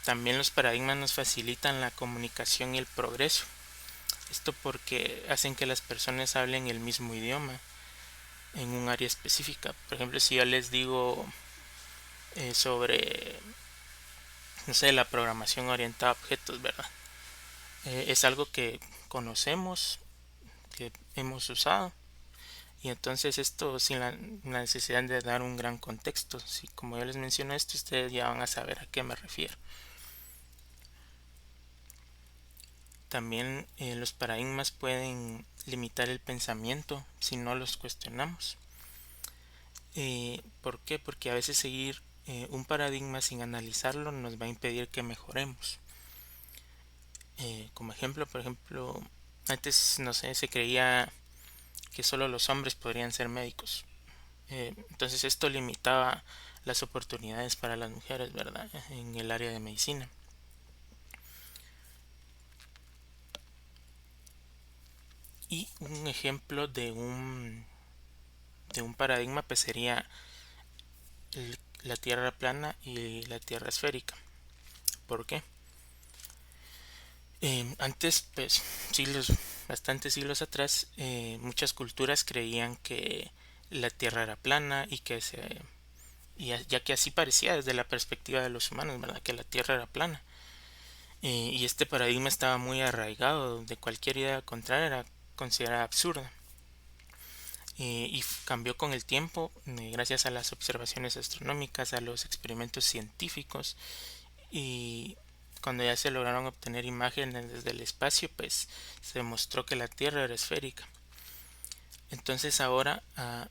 También los paradigmas nos facilitan la comunicación y el progreso. Esto porque hacen que las personas hablen el mismo idioma en un área específica. Por ejemplo, si yo les digo sobre, no sé, la programación orientada a objetos, ¿verdad? Es algo que conocemos, que hemos usado, Y entonces esto sin la necesidad de dar un gran contexto. Si como yo les menciono esto, ustedes ya van a saber a qué me refiero. También los paradigmas pueden limitar el pensamiento si no los cuestionamos. ¿Por qué? Porque a veces seguir un paradigma sin analizarlo nos va a impedir que mejoremos. Como ejemplo, por ejemplo, antes, no sé, se creía que solo los hombres podrían ser médicos. Entonces esto limitaba las oportunidades para las mujeres, ¿verdad? En el área de medicina. Y un ejemplo de un paradigma pues sería la Tierra plana y la Tierra esférica. ¿Por qué? Antes, pues, bastantes siglos atrás, muchas culturas creían que la Tierra era plana ya que así parecía desde la perspectiva de los humanos, ¿verdad? Que la Tierra era plana. Y este paradigma estaba muy arraigado, donde cualquier idea contraria era considerada absurda. Y cambió con el tiempo, gracias a las observaciones astronómicas, a los experimentos científicos, y cuando ya se lograron obtener imágenes desde el espacio, pues se demostró que la Tierra era esférica. Entonces ahora,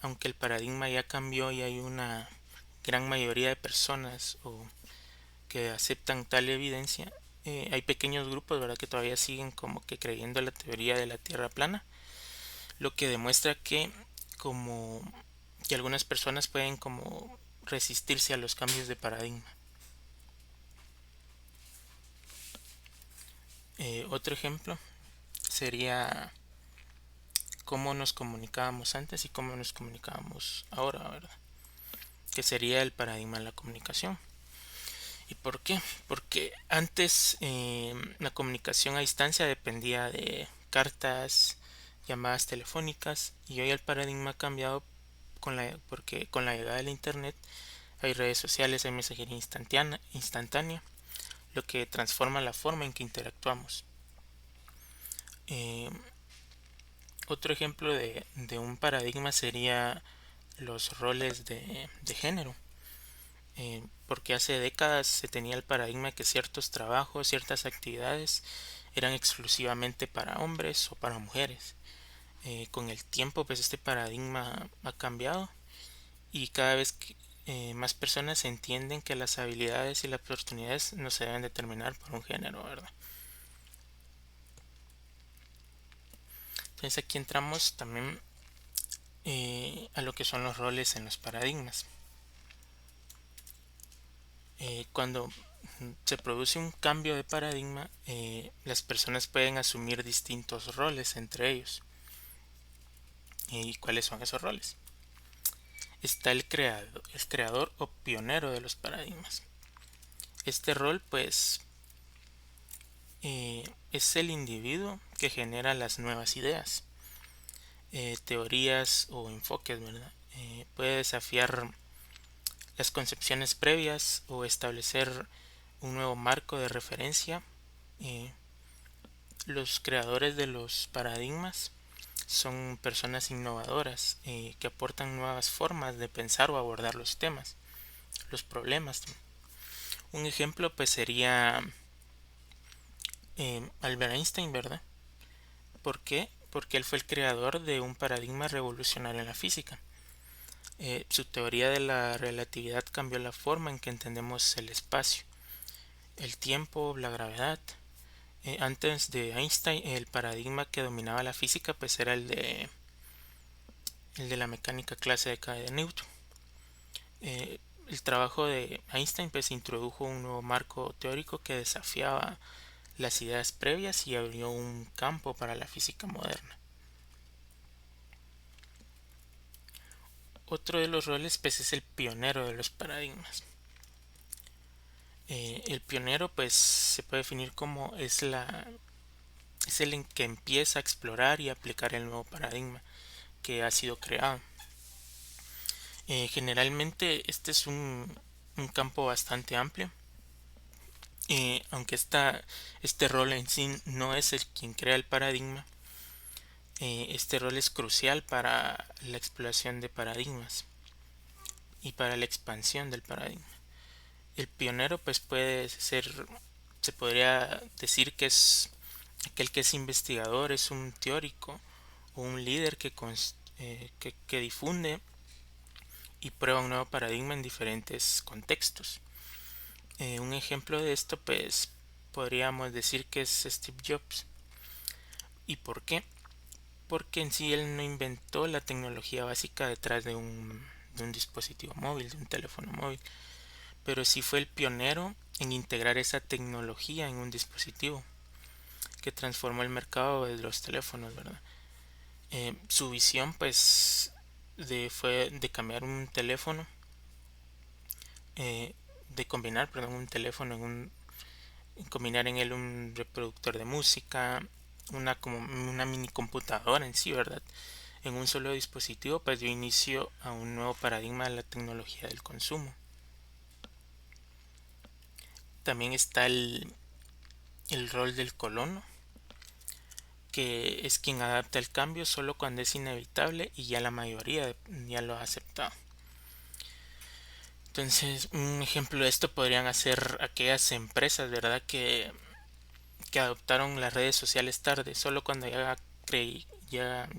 aunque el paradigma ya cambió y hay una gran mayoría de personas que aceptan tal evidencia, hay pequeños grupos, ¿verdad?, que todavía siguen como que creyendo la teoría de la Tierra plana, lo que demuestra como que algunas personas pueden como resistirse a los cambios de paradigma. Otro ejemplo sería cómo nos comunicábamos antes y cómo nos comunicábamos ahora, ¿verdad? Que sería el paradigma de la comunicación. ¿Y por qué? Porque antes la comunicación a distancia dependía de cartas, llamadas telefónicas, y hoy el paradigma ha cambiado porque con la llegada del internet hay redes sociales, hay mensajería instantánea, lo que transforma la forma en que interactuamos. Eh, Otro ejemplo de un paradigma sería los roles de género. Porque hace décadas se tenía el paradigma que ciertos trabajos, ciertas actividades eran exclusivamente para hombres o para mujeres. Con el tiempo pues este paradigma ha cambiado y cada vez más personas entienden que las habilidades y las oportunidades no se deben determinar por un género, ¿verdad? Entonces aquí entramos también a lo que son los roles en los paradigmas. Cuando se produce un cambio de paradigma, las personas pueden asumir distintos roles entre ellos. ¿Y cuáles son esos roles? Está el creador o pionero de los paradigmas. Este rol, pues, es el individuo que genera las nuevas ideas, teorías o enfoques, ¿verdad? Puede desafiar las concepciones previas o establecer un nuevo marco de referencia. Los creadores de los paradigmas son personas innovadoras que aportan nuevas formas de pensar o abordar los temas, los problemas. Un ejemplo pues sería Albert Einstein, ¿verdad? ¿Por qué? Porque él fue el creador de un paradigma revolucionario en la física. Su teoría de la relatividad cambió la forma en que entendemos el espacio, el tiempo, la gravedad. Antes de Einstein, el paradigma que dominaba la física pues era el de la mecánica clásica de Newton. El trabajo de Einstein pues introdujo un nuevo marco teórico que desafiaba las ideas previas y abrió un campo para la física moderna. Otro de los roles pues es el pionero de los paradigmas. El pionero pues se puede definir como es el en que empieza a explorar y aplicar el nuevo paradigma que ha sido creado. Generalmente este es un campo bastante amplio, aunque este rol en sí no es el quien crea el paradigma. Este rol es crucial para la exploración de paradigmas y para la expansión del paradigma. El pionero pues puede ser, se podría decir que es aquel que es investigador, es un teórico o un líder que difunde y prueba un nuevo paradigma en diferentes contextos. Un ejemplo de esto pues podríamos decir que es Steve Jobs. ¿Y por qué? Porque en sí él no inventó la tecnología básica detrás de un dispositivo móvil, de un teléfono móvil, pero sí fue el pionero en integrar esa tecnología en un dispositivo que transformó el mercado de los teléfonos, ¿verdad? Su visión pues fue de cambiar un teléfono, de combinar, perdón, un teléfono combinar en él un reproductor de música, como una mini computadora en sí, ¿verdad? En un solo dispositivo, pues dio inicio a un nuevo paradigma de la tecnología del consumo. También está el rol del colono, que es quien adapta el cambio solo cuando es inevitable y ya la mayoría ya lo ha aceptado. Entonces, un ejemplo de esto podrían ser aquellas empresas, ¿verdad? Que adoptaron las redes sociales tarde, solo cuando ya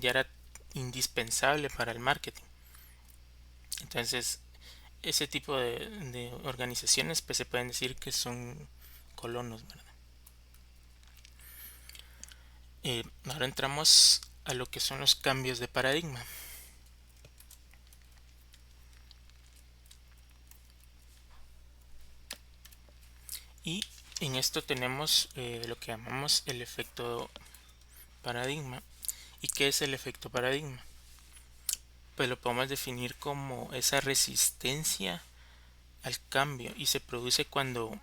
era indispensable para el marketing. Entonces, ese tipo de organizaciones pues se pueden decir que son colonos, ¿verdad? Ahora entramos a lo que son los cambios de paradigma. Y en esto tenemos lo que llamamos el efecto paradigma. ¿Y qué es el efecto paradigma? Pues lo podemos definir como esa resistencia al cambio y se produce cuando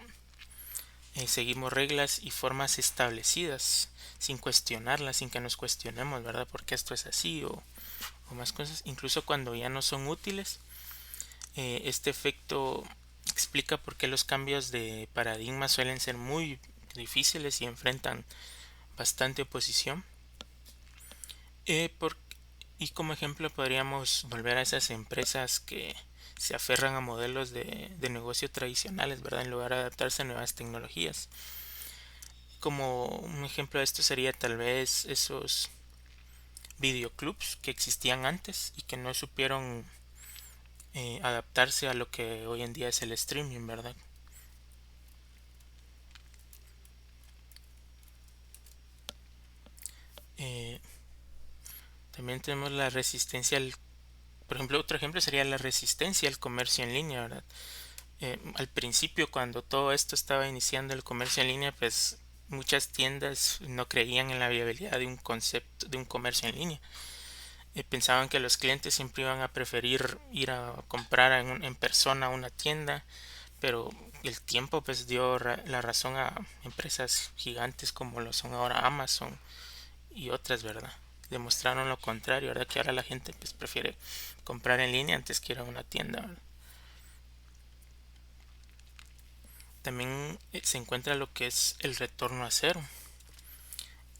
seguimos reglas y formas establecidas sin cuestionarlas, sin que nos cuestionemos, ¿verdad? Porque esto es así o más cosas, incluso cuando ya no son útiles. Este efecto explica por qué los cambios de paradigma suelen ser muy difíciles y enfrentan bastante oposición. Eh, por- y como ejemplo podríamos volver a esas empresas que se aferran a modelos de negocio tradicionales, ¿verdad? En lugar de adaptarse a nuevas tecnologías. Como un ejemplo de esto sería tal vez esos videoclubs que existían antes y que no supieron adaptarse a lo que hoy en día es el streaming, ¿verdad? Eh, También tenemos la resistencia por ejemplo, otro ejemplo sería la resistencia al comercio en línea, ¿verdad? Al principio, cuando todo esto estaba iniciando el comercio en línea, pues muchas tiendas no creían en la viabilidad de un concepto de un comercio en línea. Pensaban que los clientes siempre iban a preferir ir a comprar en persona a una tienda, pero el tiempo pues dio la razón a empresas gigantes como lo son ahora Amazon y otras, ¿verdad? Demostraron lo contrario, ¿verdad? Que ahora la gente pues prefiere comprar en línea antes que ir a una tienda, ¿verdad? También se encuentra lo que es el retorno a cero.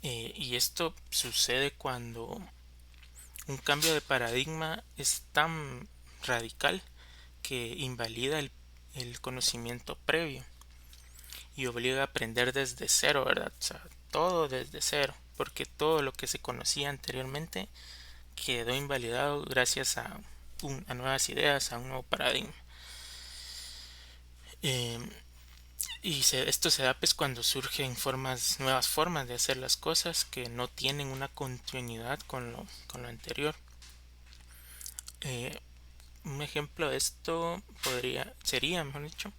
Y esto sucede cuando un cambio de paradigma es tan radical que invalida el conocimiento previo y obliga a aprender desde cero, ¿verdad? O sea, todo desde cero, porque todo lo que se conocía anteriormente quedó invalidado gracias a nuevas ideas, a un nuevo paradigma. Eh, esto se da pues cuando surgen nuevas formas de hacer las cosas que no tienen una continuidad con lo anterior. Eh, un ejemplo de esto sería, mejor dicho,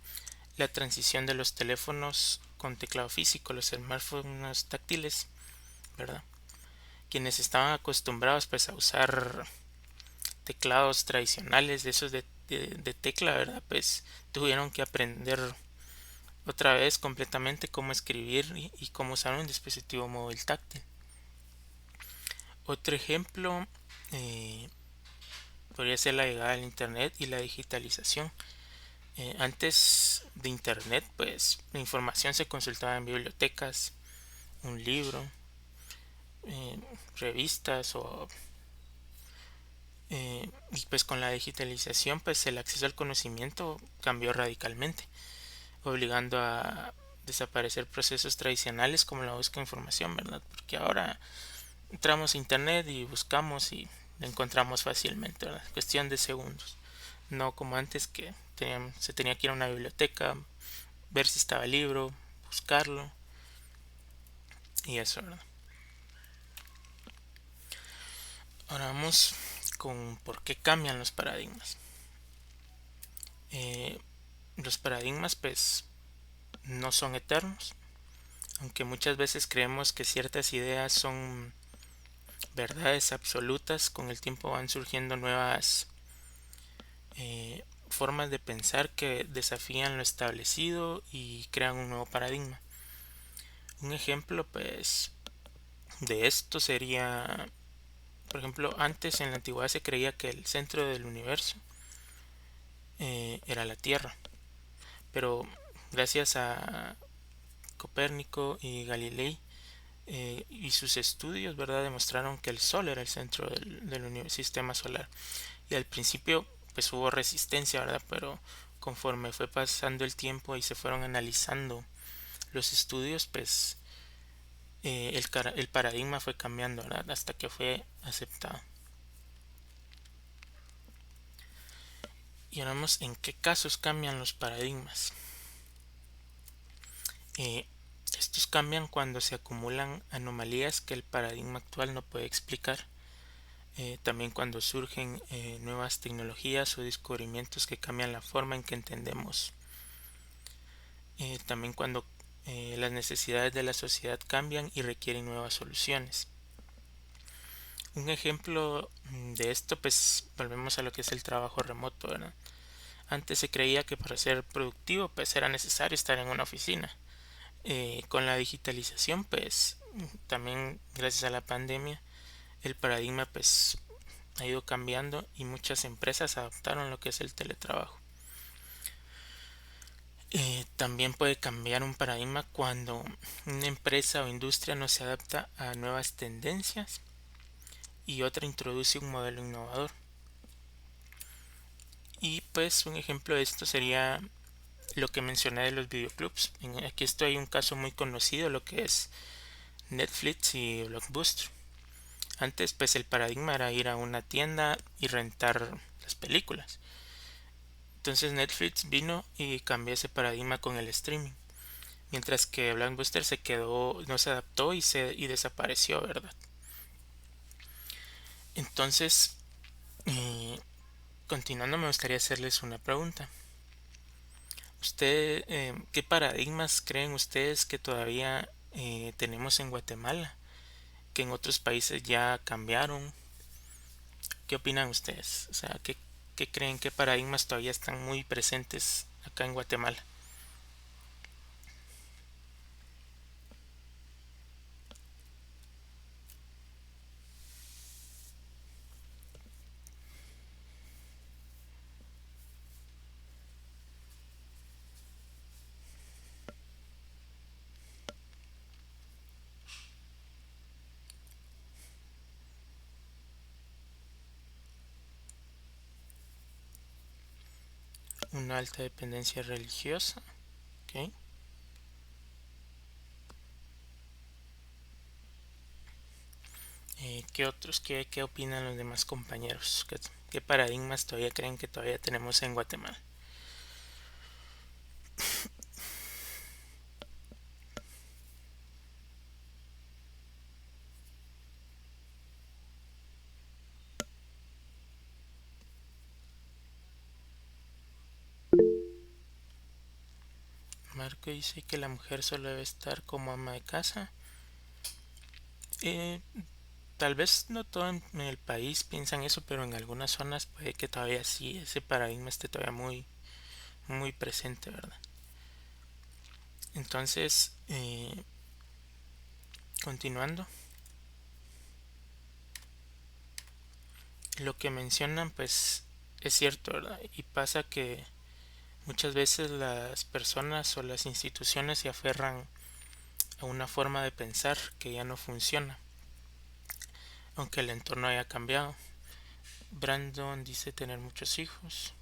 la transición de los teléfonos con teclado físico, los smartphones táctiles, ¿verdad? Quienes estaban acostumbrados pues a usar teclados tradicionales de esos de tecla, ¿verdad? Pues tuvieron que aprender otra vez completamente cómo escribir y cómo usar un dispositivo móvil táctil. Otro ejemplo podría ser la llegada del internet y la digitalización. Antes de internet, pues la información se consultaba en bibliotecas, un libro, eh, revistas o y pues con la digitalización pues el acceso al conocimiento cambió radicalmente, obligando a desaparecer procesos tradicionales como la búsqueda de información, ¿verdad? Porque ahora entramos a internet y buscamos y lo encontramos fácilmente, ¿verdad? Cuestión de segundos. No como antes que se tenía que ir a una biblioteca, ver si estaba el libro, buscarlo y eso, ¿verdad? Ahora vamos con por qué cambian los paradigmas. Eh, los paradigmas pues no son eternos, aunque muchas veces creemos que ciertas ideas son verdades absolutas, con el tiempo van surgiendo nuevas formas de pensar que desafían lo establecido y crean un nuevo paradigma. Un ejemplo pues de esto sería, por ejemplo, antes en la antigüedad se creía que el centro del universo era la Tierra, pero gracias a Copérnico y Galilei y sus estudios, ¿verdad? Demostraron que el Sol era el centro del sistema solar. Y al principio pues hubo resistencia, ¿verdad? Pero conforme fue pasando el tiempo y se fueron analizando los estudios, pues el paradigma fue cambiando, ¿verdad? Hasta que fue aceptado. Y ahora vemos en qué casos cambian los paradigmas. Eh, Estos cambian cuando se acumulan anomalías que el paradigma actual no puede explicar. También cuando surgen nuevas tecnologías o descubrimientos que cambian la forma en que entendemos. También cuando las necesidades de la sociedad cambian y requieren nuevas soluciones. Un ejemplo de esto, pues volvemos a lo que es el trabajo remoto, ¿verdad? Antes se creía que para ser productivo pues era necesario estar en una oficina. Con la digitalización pues también gracias a la pandemia el paradigma pues ha ido cambiando y muchas empresas adoptaron lo que es el teletrabajo. También puede cambiar un paradigma cuando una empresa o industria no se adapta a nuevas tendencias y otra introduce un modelo innovador. Y pues un ejemplo de esto sería lo que mencioné de los videoclubs. Aquí esto hay un caso muy conocido, lo que es Netflix y Blockbuster. Antes pues el paradigma era ir a una tienda y rentar las películas. Entonces Netflix vino y cambió ese paradigma con el streaming. Mientras que Blockbuster se quedó, no se adaptó y desapareció, ¿verdad? Entonces, eh, continuando, me gustaría hacerles una pregunta. ¿Qué paradigmas creen ustedes que todavía tenemos en Guatemala? Que en otros países ya cambiaron. ¿Qué opinan ustedes? O sea, ¿qué creen? ¿Qué paradigmas todavía están muy presentes acá en Guatemala? Una alta dependencia religiosa. ¿Ok? ¿Qué otros? ¿Qué opinan los demás compañeros? ¿Qué paradigmas todavía creen que todavía tenemos en Guatemala? Marco dice que la mujer solo debe estar como ama de casa. Eh, Tal vez no todo en el país piensan eso, pero en algunas zonas puede que todavía sí, ese paradigma esté todavía muy presente, ¿verdad? Entonces, continuando, lo que mencionan pues es cierto, ¿verdad? Y pasa que muchas veces las personas o las instituciones se aferran a una forma de pensar que ya no funciona. aunque el entorno haya cambiado. Brandon dice tener muchos hijos.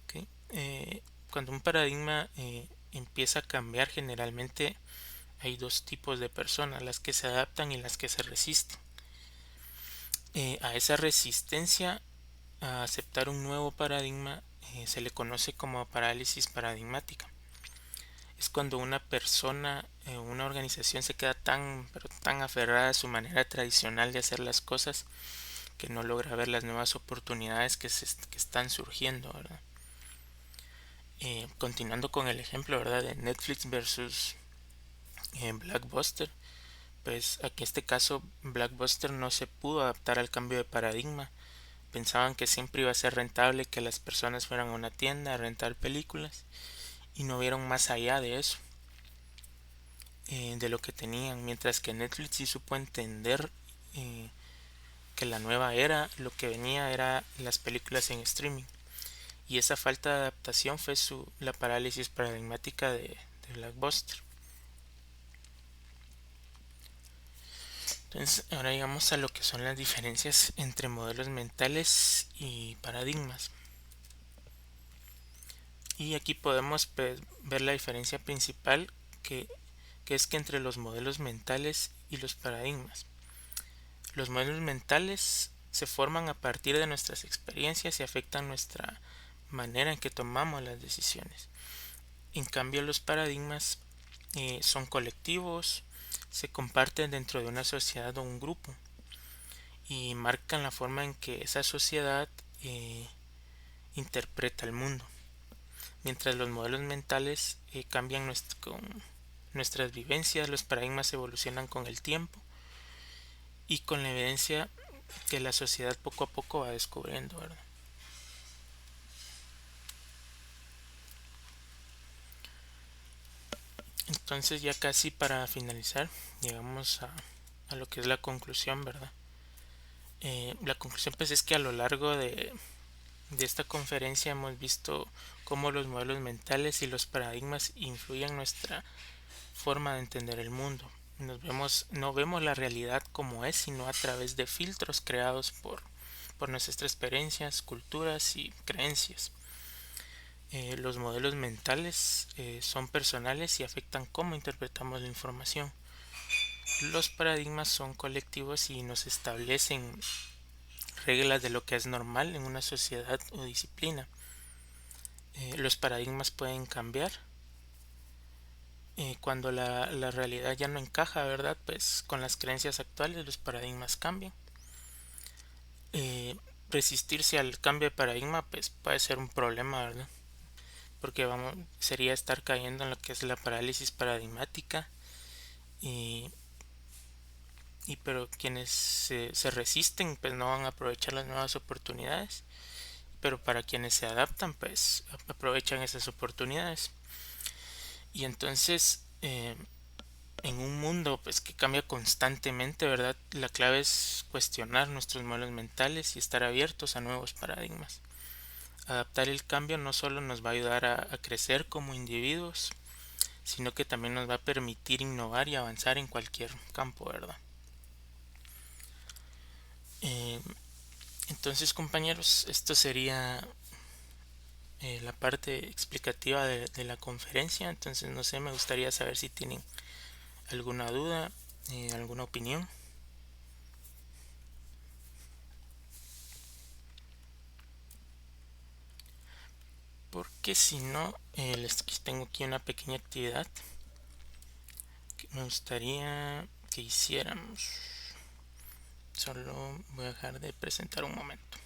¿Okay? Cuando un paradigma empieza a cambiar, generalmente hay dos tipos de personas, las que se adaptan y las que se resisten. A esa resistencia a aceptar un nuevo paradigma se le conoce como parálisis paradigmática. Es cuando una persona o una organización se queda pero tan aferrada a su manera tradicional de hacer las cosas que no logra ver las nuevas oportunidades que están surgiendo, ¿verdad? Continuando con el ejemplo, ¿verdad?, de Netflix versus Blockbuster, pues aquí en este caso Blockbuster no se pudo adaptar al cambio de paradigma. Pensaban que siempre iba a ser rentable que las personas fueran a una tienda a rentar películas y no vieron más allá de eso, de lo que tenían, mientras que Netflix sí supo entender que la nueva era, lo que venía era las películas en streaming, y esa falta de adaptación fue la parálisis paradigmática de Blockbuster. Entonces ahora llegamos a lo que son las diferencias entre modelos mentales y paradigmas. Y aquí podemos ver la diferencia principal que es que entre los modelos mentales y los paradigmas. Los modelos mentales se forman a partir de nuestras experiencias y afectan nuestra manera en que tomamos las decisiones. En cambio, los paradigmas son colectivos, se comparten dentro de una sociedad o un grupo y marcan la forma en que esa sociedad interpreta el mundo. Mientras los modelos mentales cambian con nuestras vivencias, los paradigmas evolucionan con el tiempo y con la evidencia que la sociedad poco a poco va descubriendo, ¿verdad? Entonces ya casi para finalizar llegamos a lo que es la conclusión, ¿verdad? La conclusión pues es que a lo largo de esta conferencia hemos visto cómo los modelos mentales y los paradigmas influyen en nuestra forma de entender el mundo. No vemos la realidad como es, sino a través de filtros creados por nuestras experiencias, culturas y creencias. Los modelos mentales son personales y afectan cómo interpretamos la información. Los paradigmas son colectivos y nos establecen reglas de lo que es normal en una sociedad o disciplina. Los paradigmas pueden cambiar cuando la realidad ya no encaja, ¿verdad? Pues con las creencias actuales los paradigmas cambian. Resistirse al cambio de paradigma pues puede ser un problema, ¿verdad? Porque sería estar cayendo en lo que es la parálisis paradigmática pero quienes se resisten pues no van a aprovechar las nuevas oportunidades, pero para quienes se adaptan pues aprovechan esas oportunidades. Y entonces en un mundo pues que cambia constantemente, ¿verdad?, la clave es cuestionar nuestros modelos mentales y estar abiertos a nuevos paradigmas. Adaptar el cambio no solo nos va a ayudar a crecer como individuos, sino que también nos va a permitir innovar y avanzar en cualquier campo, ¿verdad? Entonces, compañeros, esto sería la parte explicativa de la conferencia. Entonces, no sé, me gustaría saber si tienen alguna duda, alguna opinión. Porque si no, les tengo aquí una pequeña actividad que me gustaría que hiciéramos. Solo voy a dejar de presentar un momento.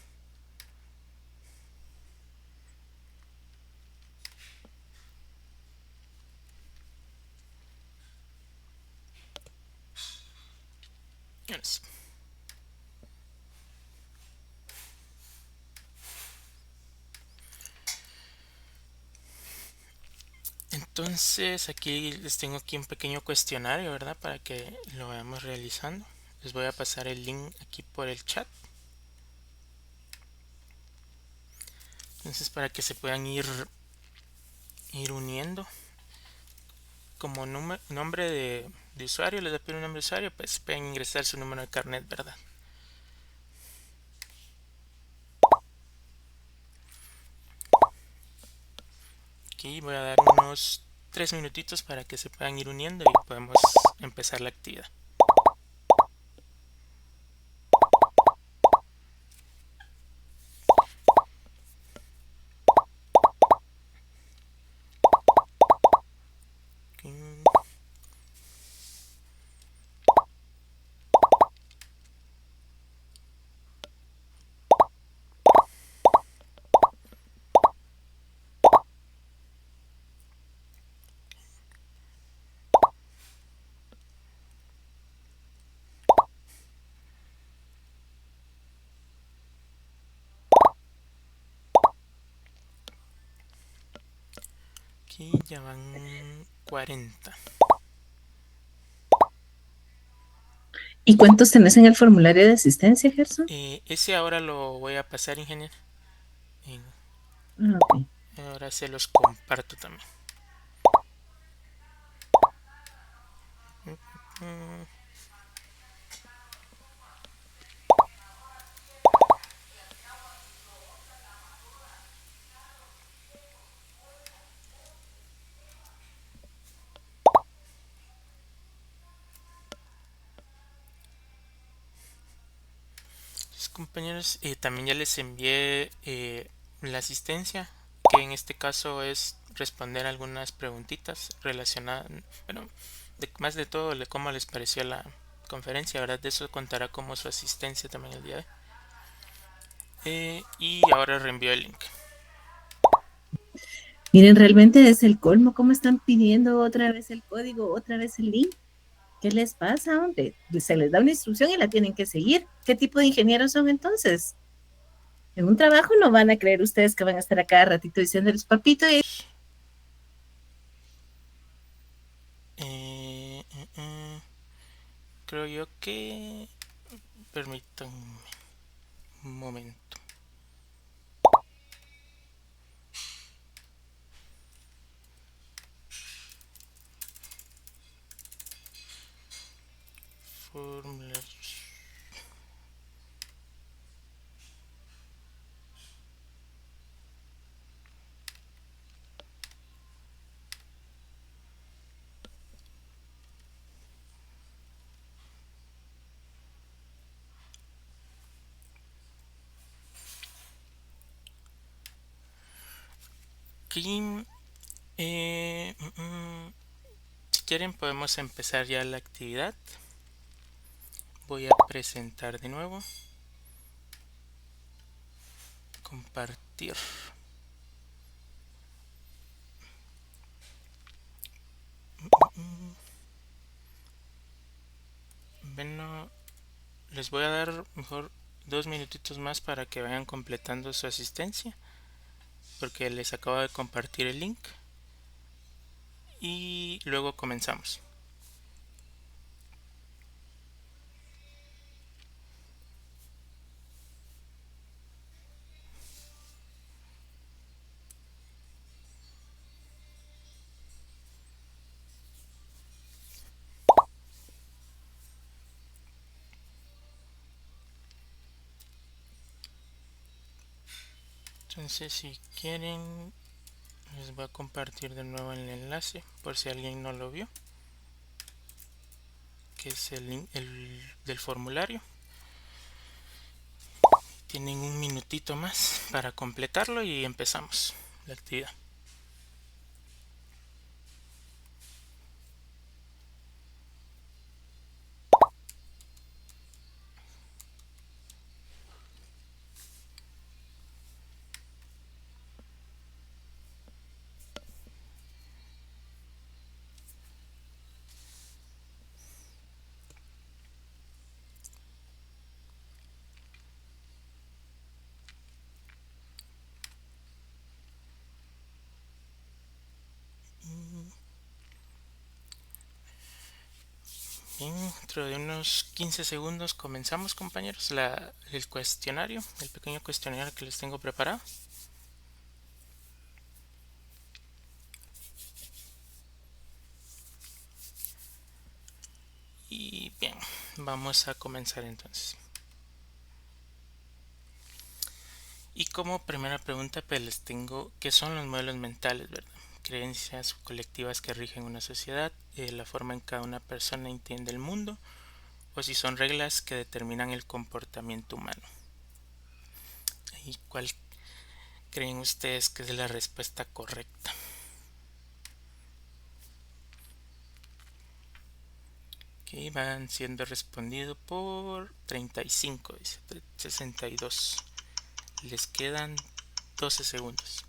Ahora sí. Entonces aquí les tengo aquí un pequeño cuestionario, ¿verdad?, para que lo vayamos realizando. Les voy a pasar el link aquí por el chat. Entonces para que se puedan ir uniendo. Como nombre de usuario, les voy a pedir un nombre de usuario, pues pueden ingresar su número de carnet, ¿verdad? Aquí voy a dar unos 3 minutitos para que se puedan ir uniendo y podemos empezar la actividad. Ok. Aquí ya van 40. ¿Y cuántos tenés en el formulario de asistencia, Gerson? Ese ahora lo voy a pasar, ingeniero. Ah, ok. Ahora se los comparto también. Mm, Compañeros, también ya les envié la asistencia, que en este caso es responder algunas preguntitas relacionadas, bueno, más de todo, cómo les pareció la conferencia, ¿verdad? De eso contará como su asistencia también el día de hoy. Y ahora reenvío el link. Miren, realmente es el colmo. ¿Cómo están pidiendo otra vez el código, otra vez el link? ¿Qué les pasa, hombre? Se les da una instrucción y la tienen que seguir. ¿Qué tipo de ingenieros son entonces? En un trabajo no van a creer ustedes que van a estar a cada ratito diciéndoles, papito, Eh, eh, eh, Creo yo que... Permítanme un momento. Formularios. Aquí, si quieren podemos empezar ya la actividad. Voy a presentar de nuevo. Compartir. Bueno, les voy a dar mejor 2 minutitos más para que vayan completando su asistencia, porque les acabo de compartir el link y luego comenzamos. Entonces, si quieren, les voy a compartir de nuevo el enlace por si alguien no lo vio, que es el link del formulario. Tienen un minutito más para completarlo y empezamos la actividad. Bien, dentro de unos 15 segundos comenzamos, compañeros, el cuestionario, el pequeño cuestionario que les tengo preparado. Y bien, vamos a comenzar entonces. Y como primera pregunta, pues les tengo qué son los modelos mentales, ¿verdad? creencias colectivas que rigen una sociedad, la forma en que cada una persona entiende el mundo, o si son reglas que determinan el comportamiento humano. ¿Y cuál creen ustedes que es la respuesta correcta? Ok, van siendo respondidos por 35, dice 62. Les quedan 12 segundos.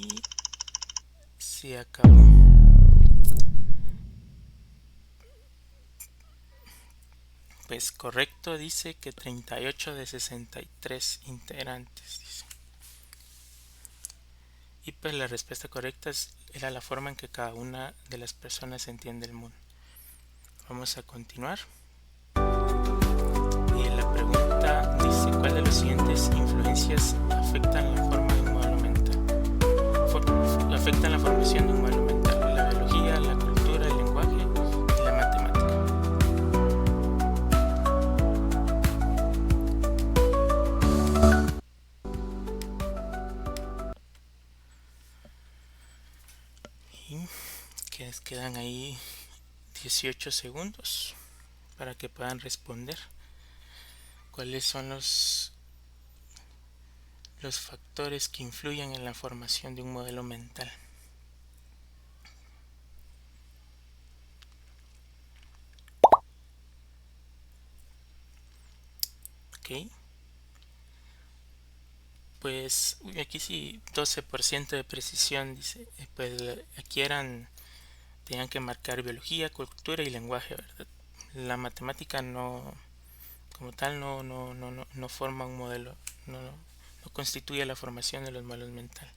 Y se acabó. Pues correcto, dice que 38 de 63 integrantes. Dice. Y pues la respuesta correcta era la forma en que cada una de las personas entiende el mundo. Vamos a continuar. Y la pregunta dice: ¿cuál de los siguientes influencias afectan la forma de un modelo mental? Afectan la formación de un modelo mental: la biología, la cultura, el lenguaje y la matemática. Y que quedan ahí 18 segundos para que puedan responder. ¿Cuáles son los factores que influyen en la formación de un modelo mental? Ok. Pues aquí sí, 12% de precisión, dice. Pues aquí tenían que marcar biología, cultura y lenguaje, ¿verdad? La matemática no, como tal, no forma un modelo, no constituye la formación de los modelos mentales.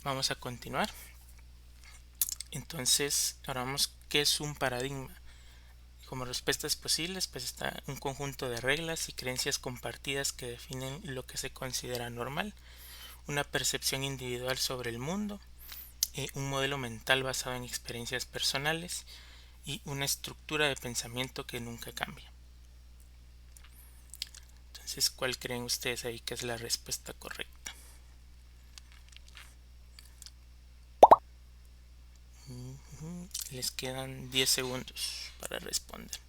Vamos a continuar. Entonces, ahora vamos, ¿qué es un paradigma? Como respuestas posibles, pues está un conjunto de reglas y creencias compartidas que definen lo que se considera normal, una percepción individual sobre el mundo, un modelo mental basado en experiencias personales y una estructura de pensamiento que nunca cambia. Entonces, ¿cuál creen ustedes ahí que es la respuesta correcta? Les quedan 10 segundos para responder.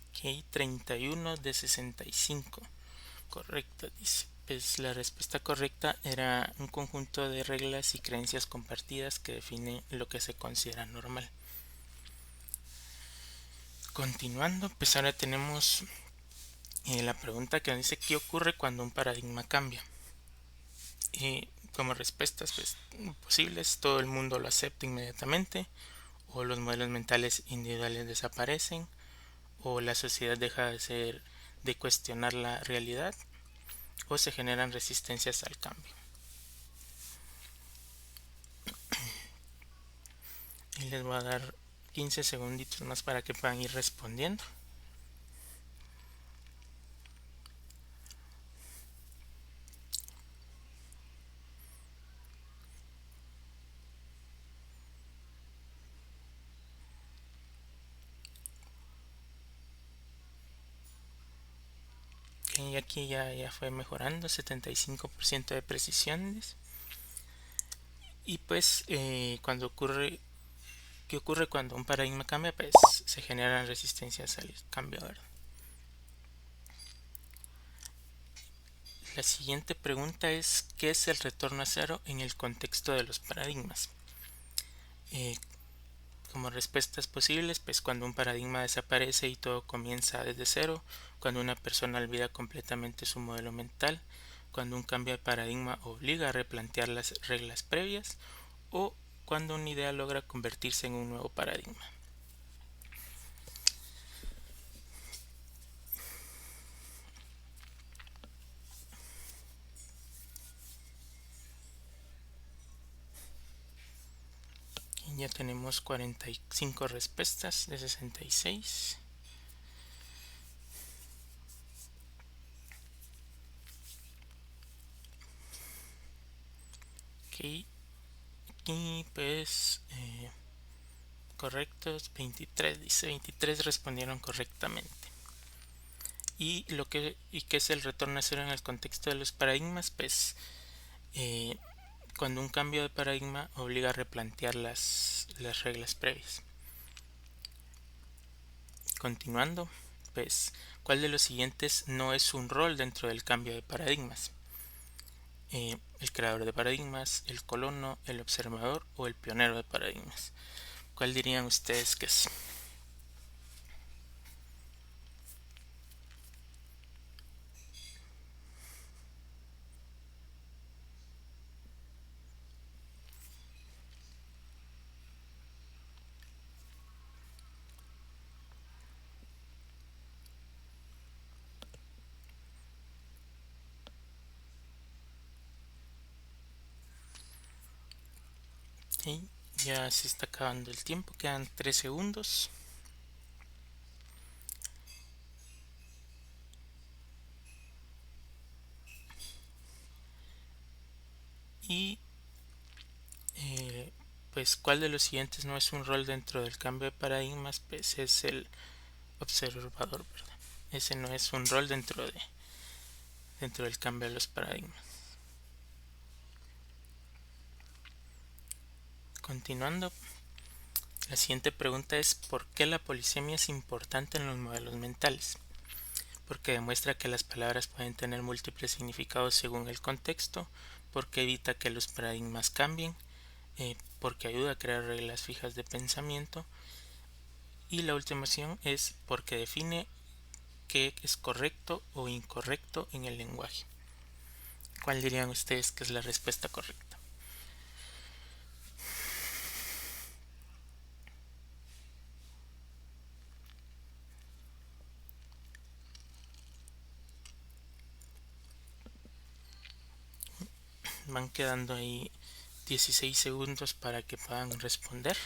Ok, 31 de 65. Correcto, dice. Pues la respuesta correcta era un conjunto de reglas y creencias compartidas que definen lo que se considera normal. Continuando, pues ahora tenemos la pregunta que nos dice: ¿qué ocurre cuando un paradigma cambia? Como respuestas pues posibles: todo el mundo lo acepta inmediatamente, o los modelos mentales individuales desaparecen, o la sociedad deja de cuestionar la realidad, o se generan resistencias al cambio. Y les voy a dar 15 segunditos más para que puedan ir respondiendo. Y aquí ya fue mejorando, 75% de precisiones. Y pues ¿qué ocurre cuando un paradigma cambia? Pues se generan resistencias al cambio, ¿verdad? La siguiente pregunta es: ¿qué es el retorno a cero en el contexto de los paradigmas? Como respuestas posibles, pues cuando un paradigma desaparece y todo comienza desde cero, cuando una persona olvida completamente su modelo mental, cuando un cambio de paradigma obliga a replantear las reglas previas, o cuando una idea logra convertirse en un nuevo paradigma. Y ya tenemos 45 respuestas de 66. Ok, aquí pues correctos 23, dice 23 respondieron correctamente. Y qué es el retorno a cero en el contexto de los paradigmas, pues cuando un cambio de paradigma obliga a replantear las reglas previas. Continuando, pues, ¿cuál de los siguientes no es un rol dentro del cambio de paradigmas? El creador de paradigmas, el colono, el observador o el pionero de paradigmas. ¿Cuál dirían ustedes que es? Ok, ya se está acabando el tiempo, quedan 3 segundos. Y pues, ¿cuál de los siguientes no es un rol dentro del cambio de paradigmas? Pues es el observador, ¿verdad? Ese no es un rol dentro del cambio de los paradigmas. Continuando, la siguiente pregunta es ¿por qué la polisemia es importante en los modelos mentales? Porque demuestra que las palabras pueden tener múltiples significados según el contexto, porque evita que los paradigmas cambien, porque ayuda a crear reglas fijas de pensamiento, y la última opción es porque define qué es correcto o incorrecto en el lenguaje. ¿Cuál dirían ustedes que es la respuesta correcta? Van quedando ahí 16 segundos para que puedan responder.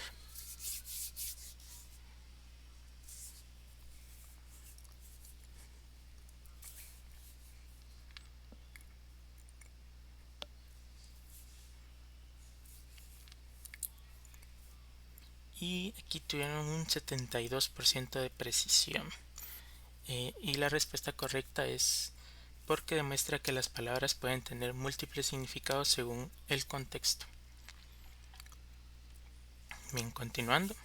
Y aquí tuvieron un 72% de precisión. Y la respuesta correcta es porque demuestra que las palabras pueden tener múltiples significados según el contexto. Bien, continuando.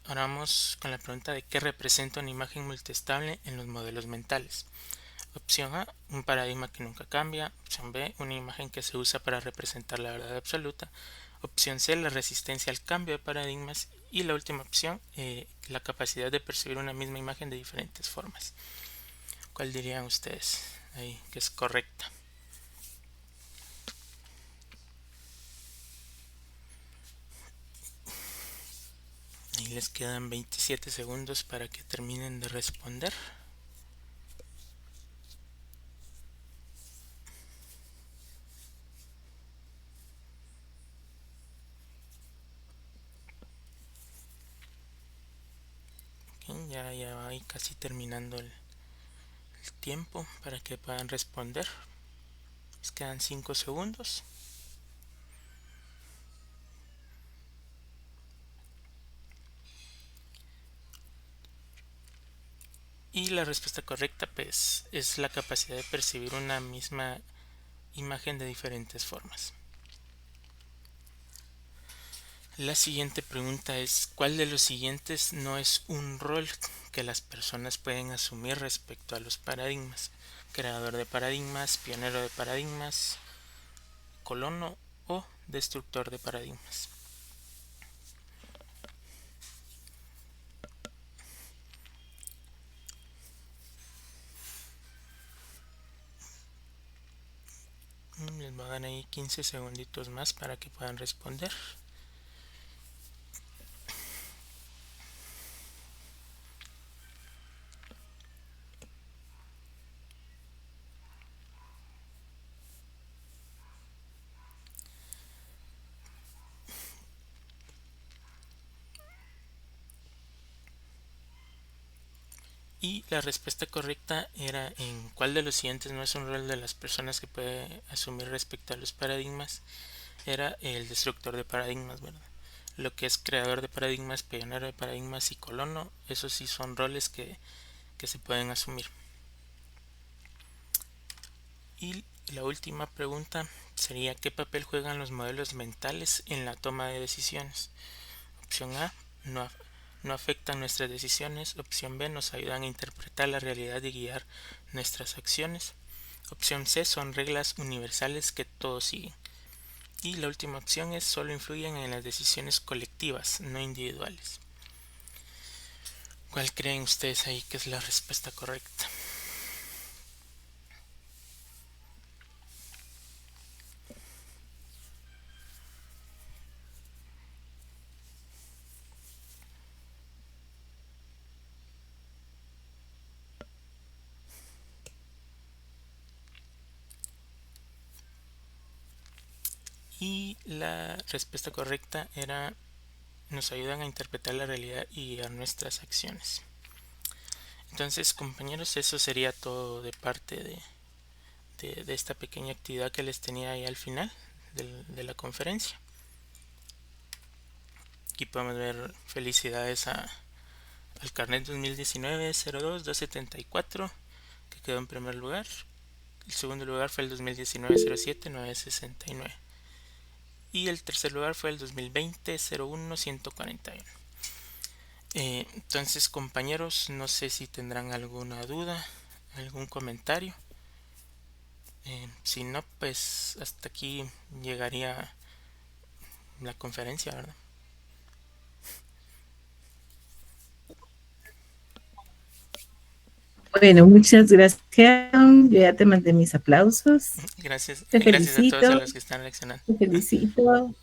Ahora vamos con la pregunta de qué representa una imagen multiestable en los modelos mentales. Opción A, un paradigma que nunca cambia. Opción B, una imagen que se usa para representar la verdad absoluta. Opción C, la resistencia al cambio de paradigmas. Y la última opción, la capacidad de percibir una misma imagen de diferentes formas. ¿Cuál dirían ustedes ahí que es correcta? Ahí les quedan 27 segundos para que terminen de responder. Okay, ya va ahí casi terminando el tiempo para que puedan responder. Les quedan 5 segundos. Y la respuesta correcta pues es la capacidad de percibir una misma imagen de diferentes formas. La siguiente pregunta es ¿cuál de los siguientes no es un rol que las personas pueden asumir respecto a los paradigmas? Creador de paradigmas, pionero de paradigmas, colono o destructor de paradigmas. Les voy a dar ahí 15 segunditos más para que puedan responder. Y la respuesta correcta era en cuál de los siguientes no es un rol de las personas que puede asumir respecto a los paradigmas. Era el destructor de paradigmas, ¿verdad? Lo que es creador de paradigmas, pionero de paradigmas y colono, esos sí son roles que se pueden asumir. Y la última pregunta sería: ¿qué papel juegan los modelos mentales en la toma de decisiones? Opción A: no afectan nuestras decisiones. Opción B: nos ayudan a interpretar la realidad y guiar nuestras acciones. Opción C: son reglas universales que todos siguen. Y la última opción es: solo influyen en las decisiones colectivas, no individuales. ¿Cuál creen ustedes ahí que es la respuesta correcta? Y la respuesta correcta era: nos ayudan a interpretar la realidad y a nuestras acciones. Entonces, compañeros, eso sería todo de parte de esta pequeña actividad que les tenía ahí al final de la conferencia. Aquí podemos ver felicidades al carnet 2019-02-274, que quedó en primer lugar. El segundo lugar fue el 2019-07-969. Y el tercer lugar fue el 2020-01-141. Entonces, compañeros, no sé si tendrán alguna duda, algún comentario. Si no, pues hasta aquí llegaría la conferencia, ¿verdad? Bueno, muchas gracias. Yo ya te mandé mis aplausos. Gracias, Te gracias a todos a felicito, los que están leccionando. te felicito.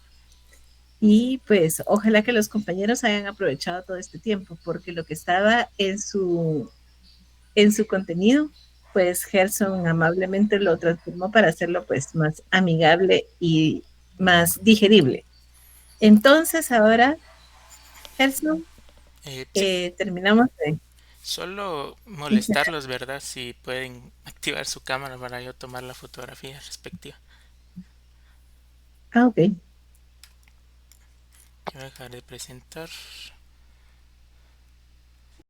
Y pues ojalá que los compañeros hayan aprovechado todo este tiempo, porque lo que estaba en su contenido, pues Gerson amablemente lo transformó para hacerlo pues más amigable y más digerible. Entonces ahora, Gerson, Sí, terminamos de... solo molestarlos, ¿verdad? Si pueden activar su cámara para yo tomar la fotografía respectiva. Ah, ok. Voy a dejar de presentar.